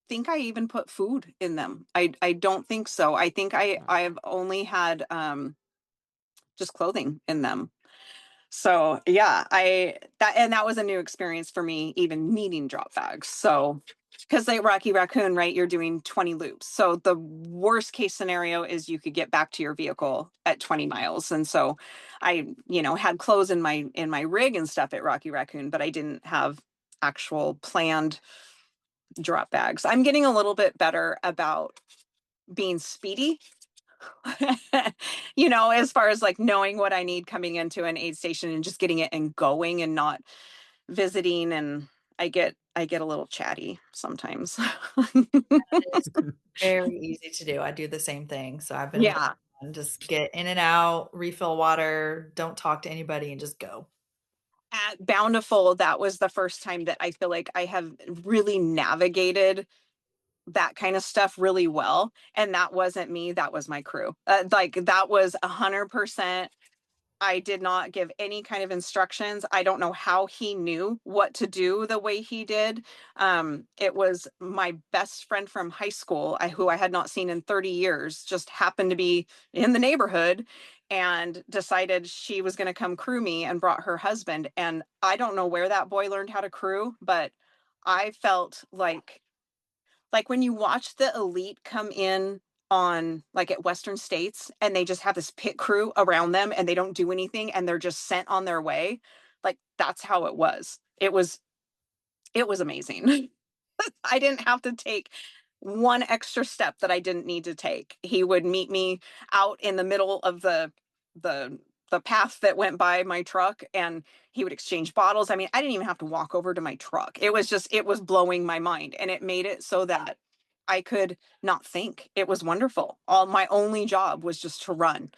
think I even put food in them. I don't think so. I think I've only had just clothing in them. So yeah, that was a new experience for me, even needing drop bags. So because like Rocky Raccoon, right, you're doing 20 loops. So the worst case scenario is you could get back to your vehicle at 20 miles. And so I, had clothes in my rig and stuff at Rocky Raccoon, but I didn't have actual planned drop bags. I'm getting a little bit better about being speedy. As far as like knowing what I need coming into an aid station and just getting it and going and not visiting, and I get a little chatty sometimes. It's very easy to do. I do the same thing. So I've been Yeah. and just get in and out, refill water, don't talk to anybody, and just go. At Bountiful, that was the first time that I feel like I have really navigated that kind of stuff really well. And that wasn't me, that was my crew. Like that was 100%. I did not give any kind of instructions. I don't know how he knew what to do the way he did. It was my best friend from high school, who I had not seen in 30 years, just happened to be in the neighborhood and decided she was going to come crew me and brought her husband. And I don't know where that boy learned how to crew, but I felt like when you watch the elite come in on like at Western States and they just have this pit crew around them and they don't do anything and they're just sent on their way, like that's how it was. It was amazing. I didn't have to take one extra step that I didn't need to take. He would meet me out in the middle of the path that went by my truck, and he would exchange bottles. I mean, I didn't even have to walk over to my truck. It was blowing my mind, and it made it so that I could not think. It was wonderful. My only job was just to run,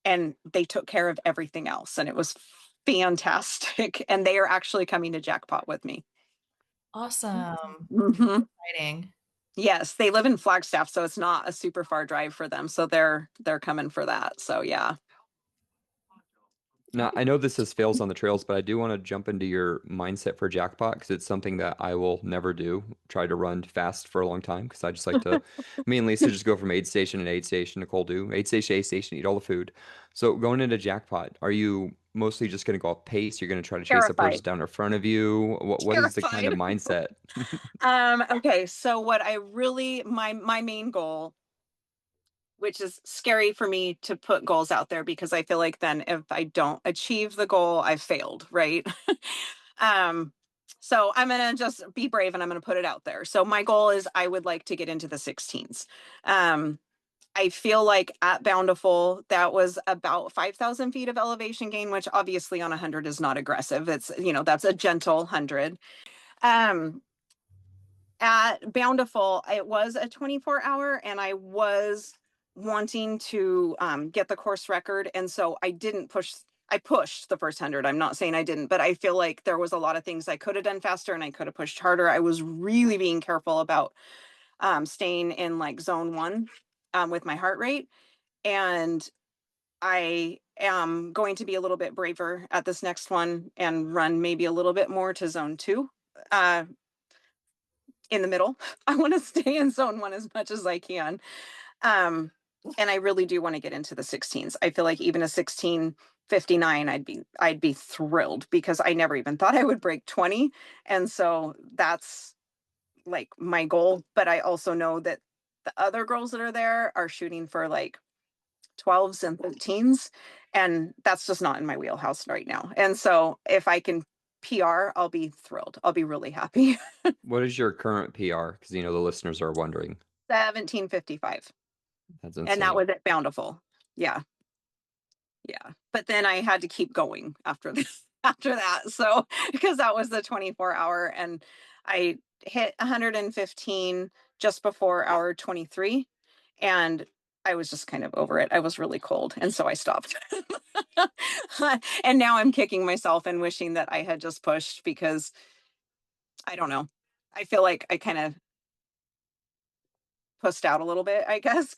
and they took care of everything else, and it was fantastic. And they are actually coming to Jackpot with me. Awesome. Mm-hmm. Exciting. Yes, they live in Flagstaff, so it's not a super far drive for them. So they're coming for that. So yeah. Now, I know this is fails on the trails, but I do want to jump into your mindset for jackpot because it's something that I will never do. Try to run fast for a long time because I just like to, me and Lisa just go from aid station to aid station. Nicole do aid station, eat all the food. So going into jackpot, are you mostly just going to go off pace? You're going to try to chase the Terrified. person down in front of you. What is the kind of mindset? Okay, so what I really my main goal, which is scary for me to put goals out there because I feel like then if I don't achieve the goal, I've failed, right? So I'm gonna just be brave and I'm gonna put it out there. So my goal is I would like to get into the 16s. I feel like at Bountiful, that was about 5,000 feet of elevation gain, which obviously on 100 is not aggressive. It's, that's a gentle 100. At Bountiful, it was a 24-hour, and I was wanting to get the course record. And so I pushed the first 100. I'm not saying I didn't, but I feel like there was a lot of things I could have done faster and I could have pushed harder. I was really being careful about staying in like zone 1 with my heart rate. And I am going to be a little bit braver at this next one and run maybe a little bit more to zone 2. In the middle. I want to stay in zone 1 as much as I can. And I really do want to get into the 16s. I feel like even a 16:59, I'd be thrilled because I never even thought I would break 20. And so that's like my goal. But I also know that the other girls that are there are shooting for like 12s and 13s. And that's just not in my wheelhouse right now. And so if I can PR, I'll be thrilled. I'll be really happy. What is your current PR? Because the listeners are wondering. 17:55. That's insane. And that was at Bountiful. Yeah. But then I had to keep going after that. So because that was the 24-hour, and I hit 115 just before hour 23, and I was just kind of over it. I was really cold, and so I stopped. And now I'm kicking myself and wishing that I had just pushed because I don't know. I feel like I kind of pussed out a little bit, I guess.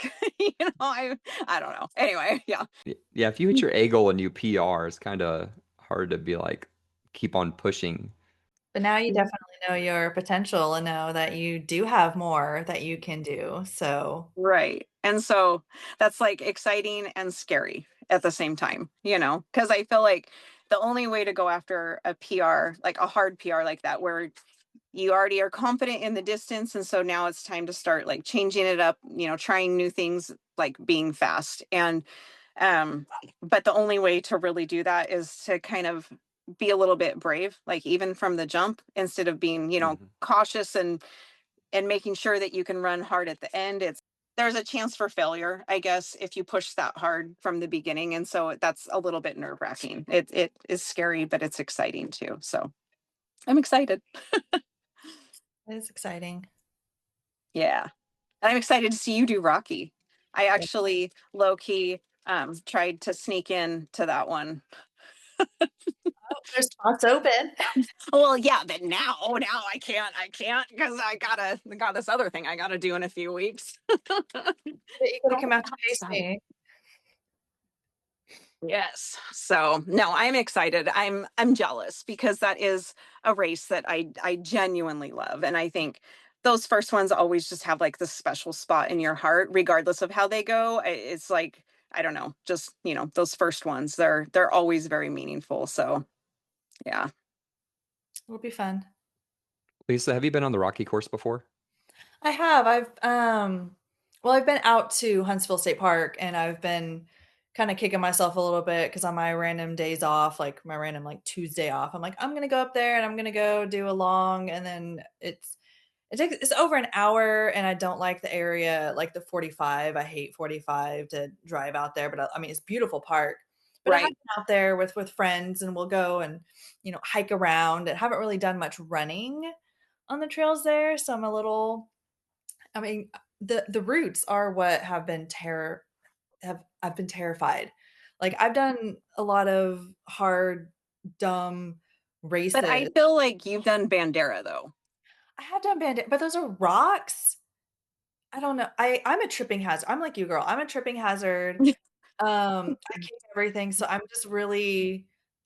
I don't know. Anyway, yeah. Yeah, if you hit your A goal and you PR, it's kind of hard to be like, keep on pushing. But now you definitely know your potential and know that you do have more that you can do. So Right. And so that's like exciting and scary at the same time, because I feel like the only way to go after a PR, like a hard PR like that, where you already are confident in the distance, and so now it's time to start like changing it up, trying new things, like being fast. And but the only way to really do that is to kind of be a little bit brave, like even from the jump, instead of being cautious and making sure that you can run hard at the end. There's a chance for failure, I guess, if you push that hard from the beginning, and so that's a little bit nerve-wracking. It is scary, but it's exciting too, so I'm excited. It is exciting. Yeah. And I'm excited to see you do Rocky. I actually low-key tried to sneak in to that one. Oh, there's spots open. Well, yeah, but now I can't because I got this other thing I gotta do in a few weeks. You gotta come out to face me. Yes. So no, I'm excited. I'm jealous because that is a race that I genuinely love. And I think those first ones always just have like this special spot in your heart, regardless of how they go. It's like, I don't know, just, those first ones, they're always very meaningful. So yeah. It'll be fun. Lisa, have you been on the Rocky course before? I have. I've been out to Huntsville State Park and I've been kind of kicking myself a little bit because on my random days off, like my random like Tuesday off, I'm like, I'm gonna go up there and I'm gonna go do a long, and then it's over an hour and I don't like the area, like the 45. I hate 45 to drive out there, but I mean it's a beautiful park. But I have Right. been out there with friends and we'll go and hike around, and haven't really done much running on the trails there, so I'm a little, I mean, the roots are what have been I've been terrified. Like I've done a lot of hard, dumb But I races. feel like you've done Bandera though. I have done bandit, but those are rocks. I don't know. I'm a tripping hazard. I'm like you, girl. I'm a tripping hazard. I kick everything, so I'm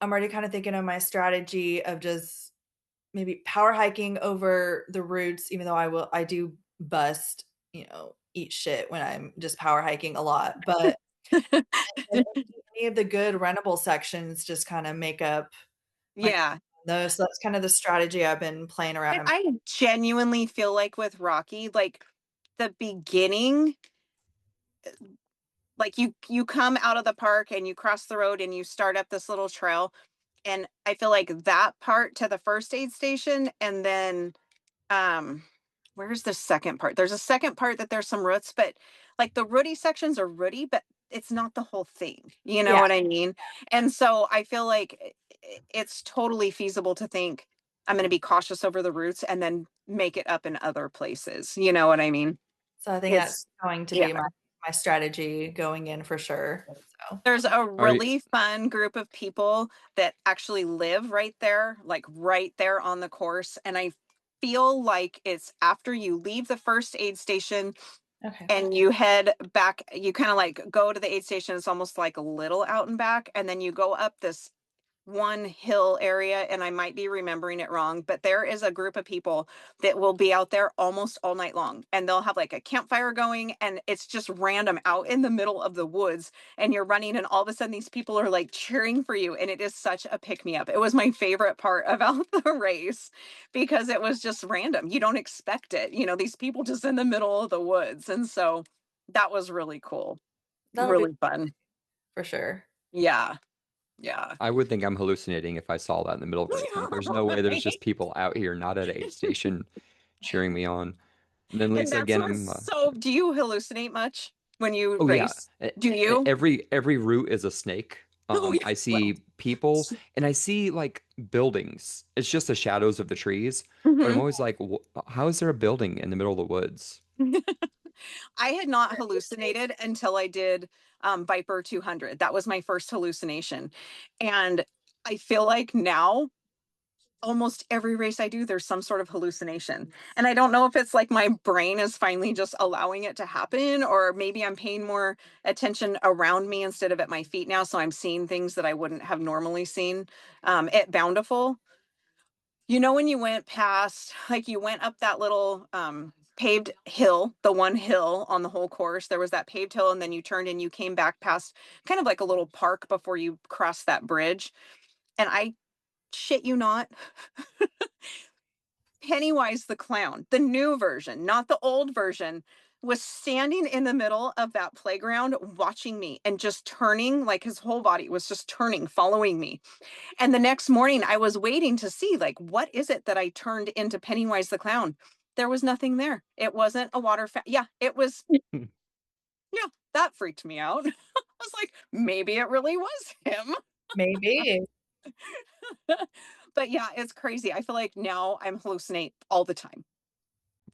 already kind of thinking of my strategy of just maybe power hiking over the routes, even though I do bust, eat shit when I'm just power hiking a lot. But any of the good runnable sections just kind of make up my Yeah. those. So that's kind of the strategy I've been playing around. I genuinely feel like with Rocky, like the beginning, like you come out of the park and you cross the road and you start up this little trail, and I feel like that part to the first aid station, and then um where's the second part? There's a second part that there's some roots, but like the rooty sections are rooty, but it's not the whole thing, you know Yeah. what I mean? And so I feel like it's totally feasible to think I'm going to be cautious over the roots and then make it up in other places, you know what I mean? So I think that's It's going to yeah. be my strategy going in for sure. So There's a All right. really fun group of people that actually live right there, like right there on the course. And I feel like it's after you leave the first aid station okay. and you head back, you kind of like go to the aid station. It's almost like a little out and back. And then you go up this one hill area, and I might be remembering it wrong, but there is a group of people that will be out there almost all night long, and they'll have like a campfire going, and it's just random out in the middle of the woods, and you're running, and all of a sudden these people are like cheering for you, and it is such a pick me up. It was my favorite part about the race because it was just random. You don't expect it, these people just in the middle of the woods, and so that was really cool. That'll be Really fun. for sure. Yeah. Yeah. I would think I'm hallucinating if I saw that in the middle of everything. There's no way there's just people out here not at an aid station cheering me on. And then And Lisa, that's again, what's so, do you hallucinate much when you oh yeah, race? Do you? every route is a snake. Oh, yeah. I see people and I see like buildings. It's just the shadows of the trees. But I'm Mhm. always like, how is there a building in the middle of the woods? I had not hallucinated until I did Viper 200. That was my first hallucination. And I feel like now almost every race I do, there's some sort of hallucination. And I don't know if it's like my brain is finally just allowing it to happen, or maybe I'm paying more attention around me instead of at my feet now. So I'm seeing things that I wouldn't have normally seen. At Bountiful, when you went past, like you went up that little paved hill, the one hill on the whole course, there was that paved hill, and then you turned and you came back past kind of like a little park before you crossed that bridge. And I shit you not, Pennywise the clown, the new version, not the old version, was standing in the middle of that playground watching me and just turning, like his whole body was just turning, following me. And the next morning I was waiting to see, like, what is it that I turned into Pennywise the clown? There was nothing there. It wasn't a water yeah, it was. Yeah, that freaked me out. I was like, maybe it really was him. Maybe. But yeah, it's crazy. I feel like now I'm hallucinate all the time.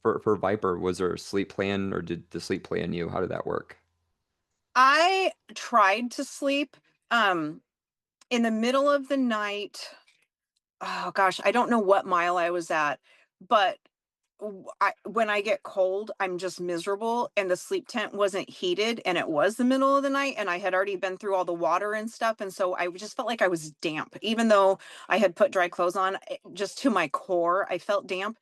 For Viper, was there a sleep plan, or did the sleep plan you? How did that work? I tried to sleep in the middle of the night. Oh gosh, I don't know what mile I was at, but when I get cold, I'm just miserable. And the sleep tent wasn't heated, and it was the middle of the night, and I had already been through all the water and stuff. And so I just felt like I was damp, even though I had put dry clothes on, just to my core, I felt damp.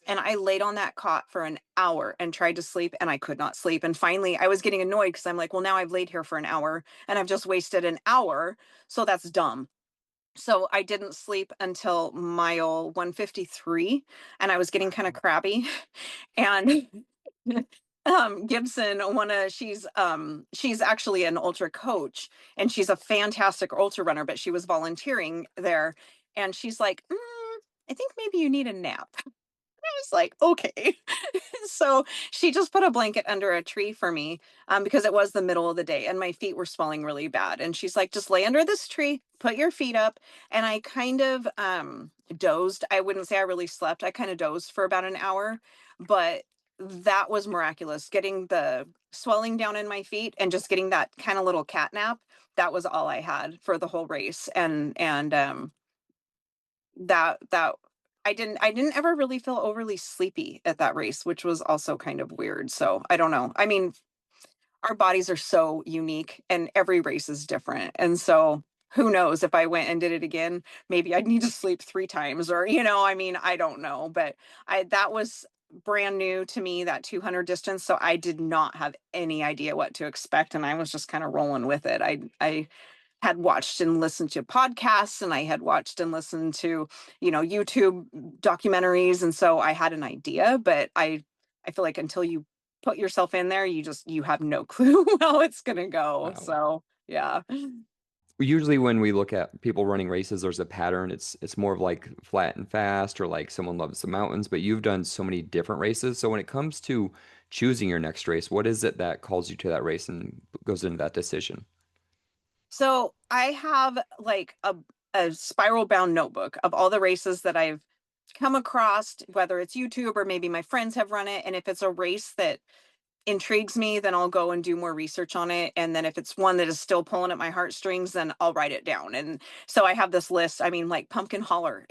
And I laid on that cot for an hour and tried to sleep, and I could not sleep. And finally, I was getting annoyed because I'm like, well, now I've laid here for an hour and I've just wasted an hour. So that's dumb. So I didn't sleep until mile 153, and I was getting kind of crabby. And Gibson, she's actually an ultra coach, and she's a fantastic ultra runner, but she was volunteering there. And she's like, I think maybe you need a nap. I was like, okay. So she just put a blanket under a tree for me, because it was the middle of the day and my feet were swelling really bad. And she's like, just lay under this tree, put your feet up. And I kind of dozed. I wouldn't say I really slept. I kind of dozed for about an hour, but that was miraculous. Getting the swelling down in my feet and just getting that kind of little cat nap. That was all I had for the whole race. And that I didn't ever really feel overly sleepy at that race, which was also kind of weird. So I don't know. I mean, our bodies are so unique and every race is different. And so who knows, if I went and did it again, maybe I'd need to sleep 3 times, or, I mean, I don't know, but that was brand new to me, that 200 distance. So I did not have any idea what to expect. And I was just kind of rolling with it. I had watched and listened to podcasts, and I had watched and listened to, YouTube documentaries. And so I had an idea, but I feel like until you put yourself in there, you have no clue how it's going to go. Wow. So, yeah. Usually when we look at people running races, there's a pattern. It's more of like flat and fast, or like someone loves the mountains, but you've done so many different races. So when it comes to choosing your next race, what is it that calls you to that race and goes into that decision? So I have like a spiral bound notebook of all the races that I've come across, whether it's YouTube or maybe my friends have run it. And if it's a race that intrigues me, then I'll go and do more research on it. And then if it's one that is still pulling at my heartstrings, then I'll write it down. And so I have this list. I mean, like Pumpkin Holler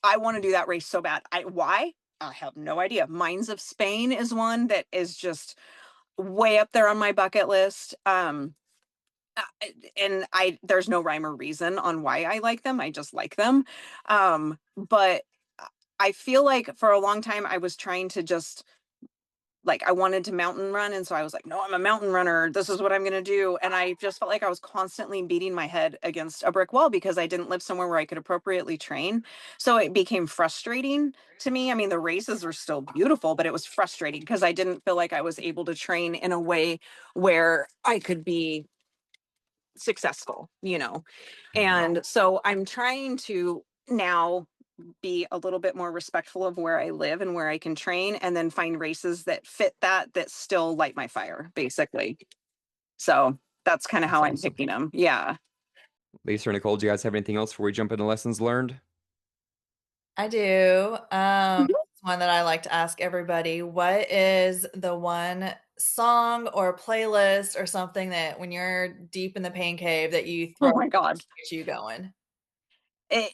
I want to do that race so bad. Why? I have no idea. Mines of Spain is one that is just way up there on my bucket list. And there's no rhyme or reason on why I like them. I just like them. But I feel like for a long time I was trying to just, like, I wanted to mountain run. And so I was like, no, I'm a mountain runner. This is what I'm going to do. And I just felt like I was constantly beating my head against a brick wall because I didn't live somewhere where I could appropriately train. So it became frustrating to me. I mean, the races are still beautiful, but it was frustrating because I didn't feel like I was able to train in a way where I could be successful. And so I'm trying to now be a little bit more respectful of where I live and where I can train, and then find races that fit that still light my fire, basically. So that's kind of how I'm awesome. picking them. Yeah. Lisa or Nicole, do you guys have anything else before we jump into lessons learned? I do. It's one that I like to ask everybody. What is the one song or playlist or something that when you're deep in the pain cave that you throw Oh my God. to get you going? It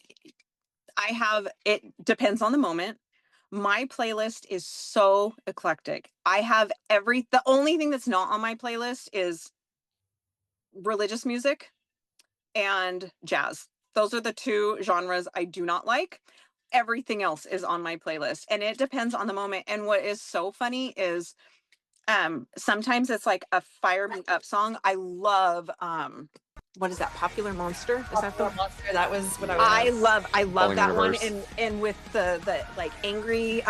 depends on the moment. My playlist is so eclectic. I have the only thing that's not on my playlist is religious music and jazz. Those are the two genres I do not like. Everything else is on my playlist, and it depends on the moment. And what is so funny is sometimes it's like a fire me up song. I love what is that? Popular Monster? Is that the Monster, that was what I was. I love Falling in that one. Reverse. And with the like angry,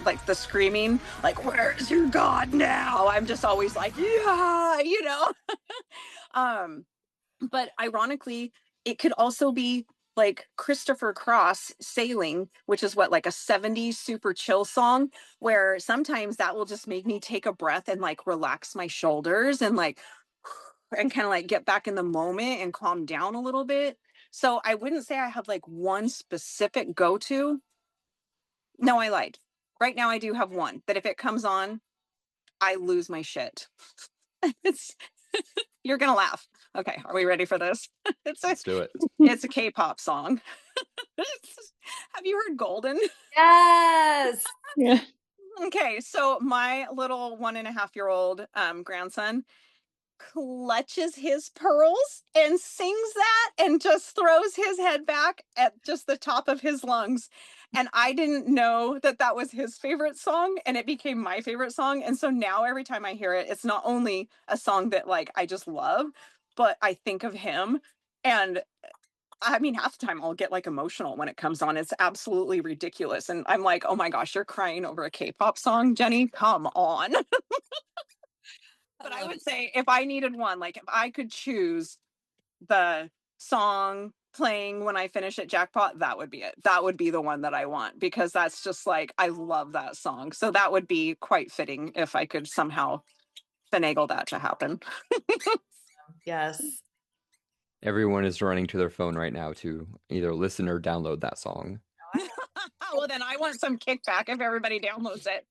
like the screaming, like, where's your God now? I'm just always like, yeah, you know. But ironically, it could also be like Christopher Cross Sailing, which is what, like a 70s super chill song, where sometimes that will just make me take a breath and like relax my shoulders and like and kind of like get back in the moment and calm down a little bit. So I wouldn't say I have like one specific go-to. No, I lied. Right now I do have one that if it comes on, I lose my shit. It's you're gonna laugh. Okay, are we ready for this? Let's do it. It's a K-pop song. Have you heard Golden? Yes. Yeah. Okay, so my little 1.5-year-old grandson clutches his pearls and sings that and just throws his head back at just the top of his lungs. And I didn't know that that was his favorite song, and it became my favorite song. And so now every time I hear it, it's not only a song that like I just love, but I think of him. And I mean, half the time I'll get like emotional when it comes on. It's absolutely ridiculous. And I'm like, oh my gosh, you're crying over a K-pop song, Jenny? Come on. But I would say if I needed one, like if I could choose the song playing when I finish at Jackpot, that would be it. That would be the one that I want because that's just like, I love that song. So that would be quite fitting if I could somehow finagle that to happen. Yes. Everyone is running to their phone right now to either listen or download that song. Well, then I want some kickback if everybody downloads it.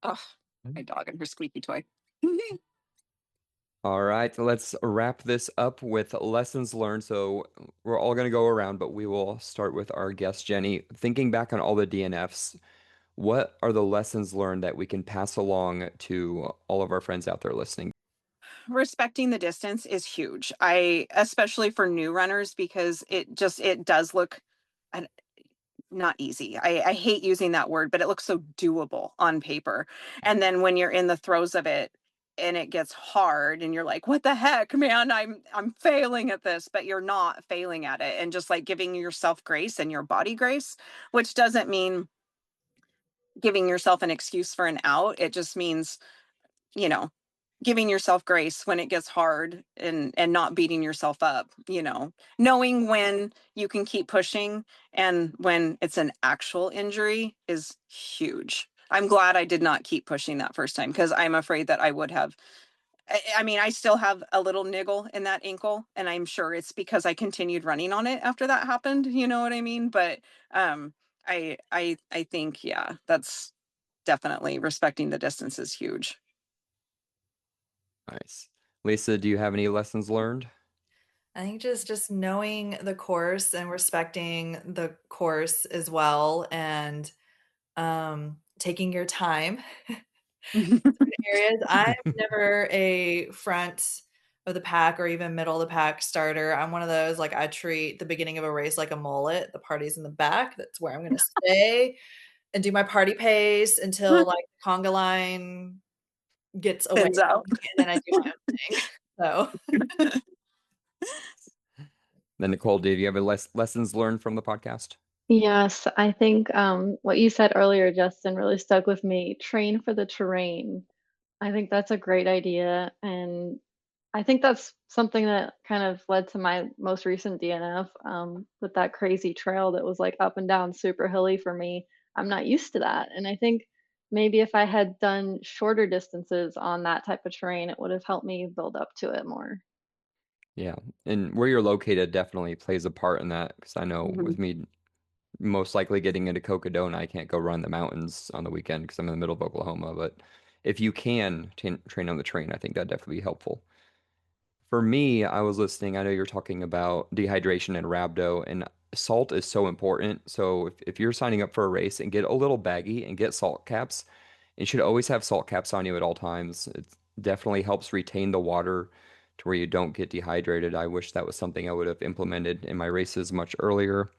Oh, my dog and her squeaky toy. All right, let's wrap this up with lessons learned. So we're all going to go around, but we will start with our guest, Jenny. Thinking back on all the DNFs, what are the lessons learned that we can pass along to all of our friends out there listening? Respecting the distance is huge. I especially for new runners because it does look and not easy. I hate using that word, but it looks so doable on paper. And then when you're in the throes of it and it gets hard and you're like, what the heck, man, I'm failing at this, but you're not failing at it. And just like giving yourself grace and your body grace, which doesn't mean giving yourself an excuse for an out. It just means, you know, giving yourself grace when it gets hard and not beating yourself up, knowing when you can keep pushing and when it's an actual injury is huge. I'm glad I did not keep pushing that first time because I'm afraid that I would have. I mean, I still have a little niggle in that ankle, and I'm sure it's because I continued running on it after that happened. You know what I mean? But I think that's definitely respecting the distance is huge. Nice. Lisa, do you have any lessons learned? I think just knowing the course and respecting the course as well, and taking your time. Areas. I'm never a front of the pack or even middle of the pack starter. I'm one of those, like, I treat the beginning of a race like a mullet. The party's in the back. That's where I'm going to stay and do my party pace until like the conga line gets away Ends from out. me, and then I do my own thing. So Then Nicole, do you have lessons learned from the podcast? Yes, I think what you said earlier, Justin, really stuck with me. Train for the terrain. I think that's a great idea. And I think that's something that kind of led to my most recent DNF with that crazy trail that was like up and down, super hilly for me. I'm not used to that. And I think maybe if I had done shorter distances on that type of terrain, it would have helped me build up to it more. Yeah, and where you're located definitely plays a part in that because I know Mhm. with me most likely getting into Cocodona, I can't go run the mountains on the weekend because I'm in the middle of Oklahoma. But if you can train on the train, I think that'd definitely be helpful. For me, I was listening. I know you're talking about dehydration and rhabdo, and salt is so important. So if you're signing up for a race and get a little baggy and get salt caps, you should always have salt caps on you at all times. It definitely helps retain the water to where you don't get dehydrated. I wish that was something I would have implemented in my races much earlier.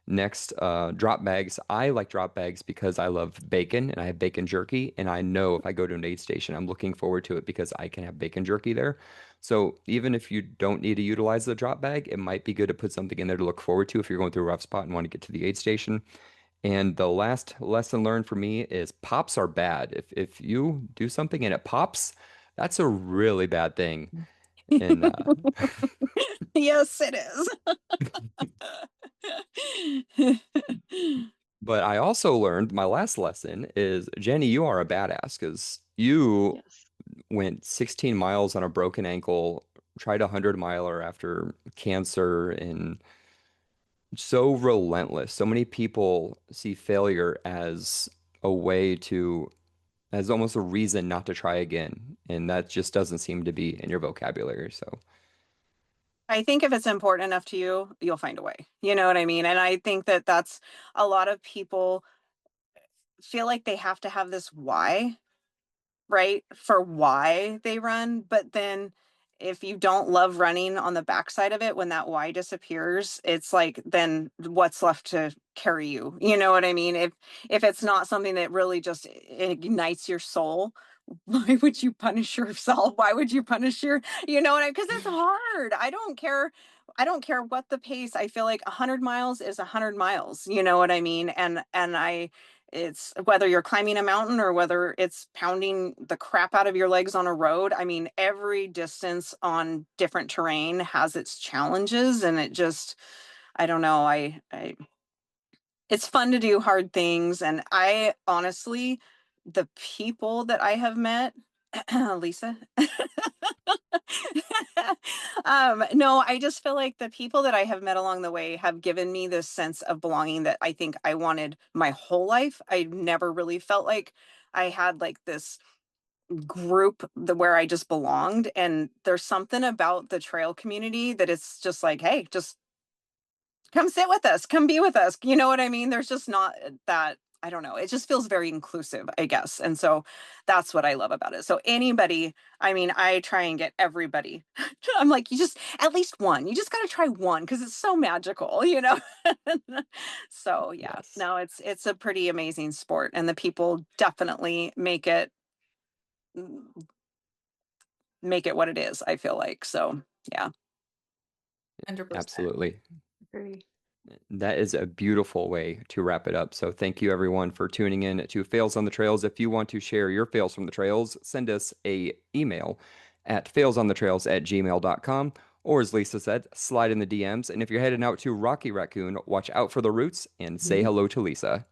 Next, drop bags. I like drop bags because I love bacon and I have bacon jerky. And I know if I go to an aid station, I'm looking forward to it because I can have bacon jerky there. So even if you don't need to utilize the drop bag, it might be good to put something in there to look forward to if you're going through a rough spot and want to get to the aid station. And the last lesson learned for me is pops are bad. If you do something and it pops, that's a really bad thing. And Yes, it is. but I also learned my last lesson is Jenny, you are a badass because you Yes. went 16 miles on a broken ankle, tried a 100 miler after cancer, and so relentless. So many people see failure as a way to, as almost a reason not to try again. And that just doesn't seem to be in your vocabulary. So, I think if it's important enough to you, you'll find a way. You know what I mean? And I think that that's a lot of people feel like they have to have this why, right? For why they run. But then if you don't love running on the backside of it, when that why disappears, it's like, then what's left to carry you? You know what I mean? If it's not something that really just ignites your soul, why would you punish yourself? Why would you punish your, you know what I, because it's hard. I don't care what the pace. I feel like 100 miles is 100 miles, you know what I mean? And it's whether you're climbing a mountain or whether it's pounding the crap out of your legs on a road. I mean, every distance on different terrain has its challenges, and it just, I don't know. It's fun to do hard things. And I honestly, the people that I have met, Lisa, no, I just feel like the people that I have met along the way have given me this sense of belonging that I think I wanted my whole life. I never really felt like I had like this group where I just belonged. And there's something about the trail community that it's just like, hey, just come sit with us, come be with us. You know what I mean? There's just not that, I don't know. It just feels very inclusive, I guess. And so that's what I love about it. So anybody, I mean, I try and get everybody. I'm like, you just at least one. You just got to try one because it's so magical, you know? So yeah, yes, no, it's a pretty amazing sport, and the people definitely make it what it is, I feel like. So yeah. 100%. absolutely. Agree. That is a beautiful way to wrap it up. So thank you everyone for tuning in to Fails on the Trails. If you want to share your fails from the trails, send us a email at failsonthetrails@gmail.com. Or as Lisa said, slide in the DMs. And if you're heading out to Rocky Raccoon, watch out for the roots and say hello to Lisa.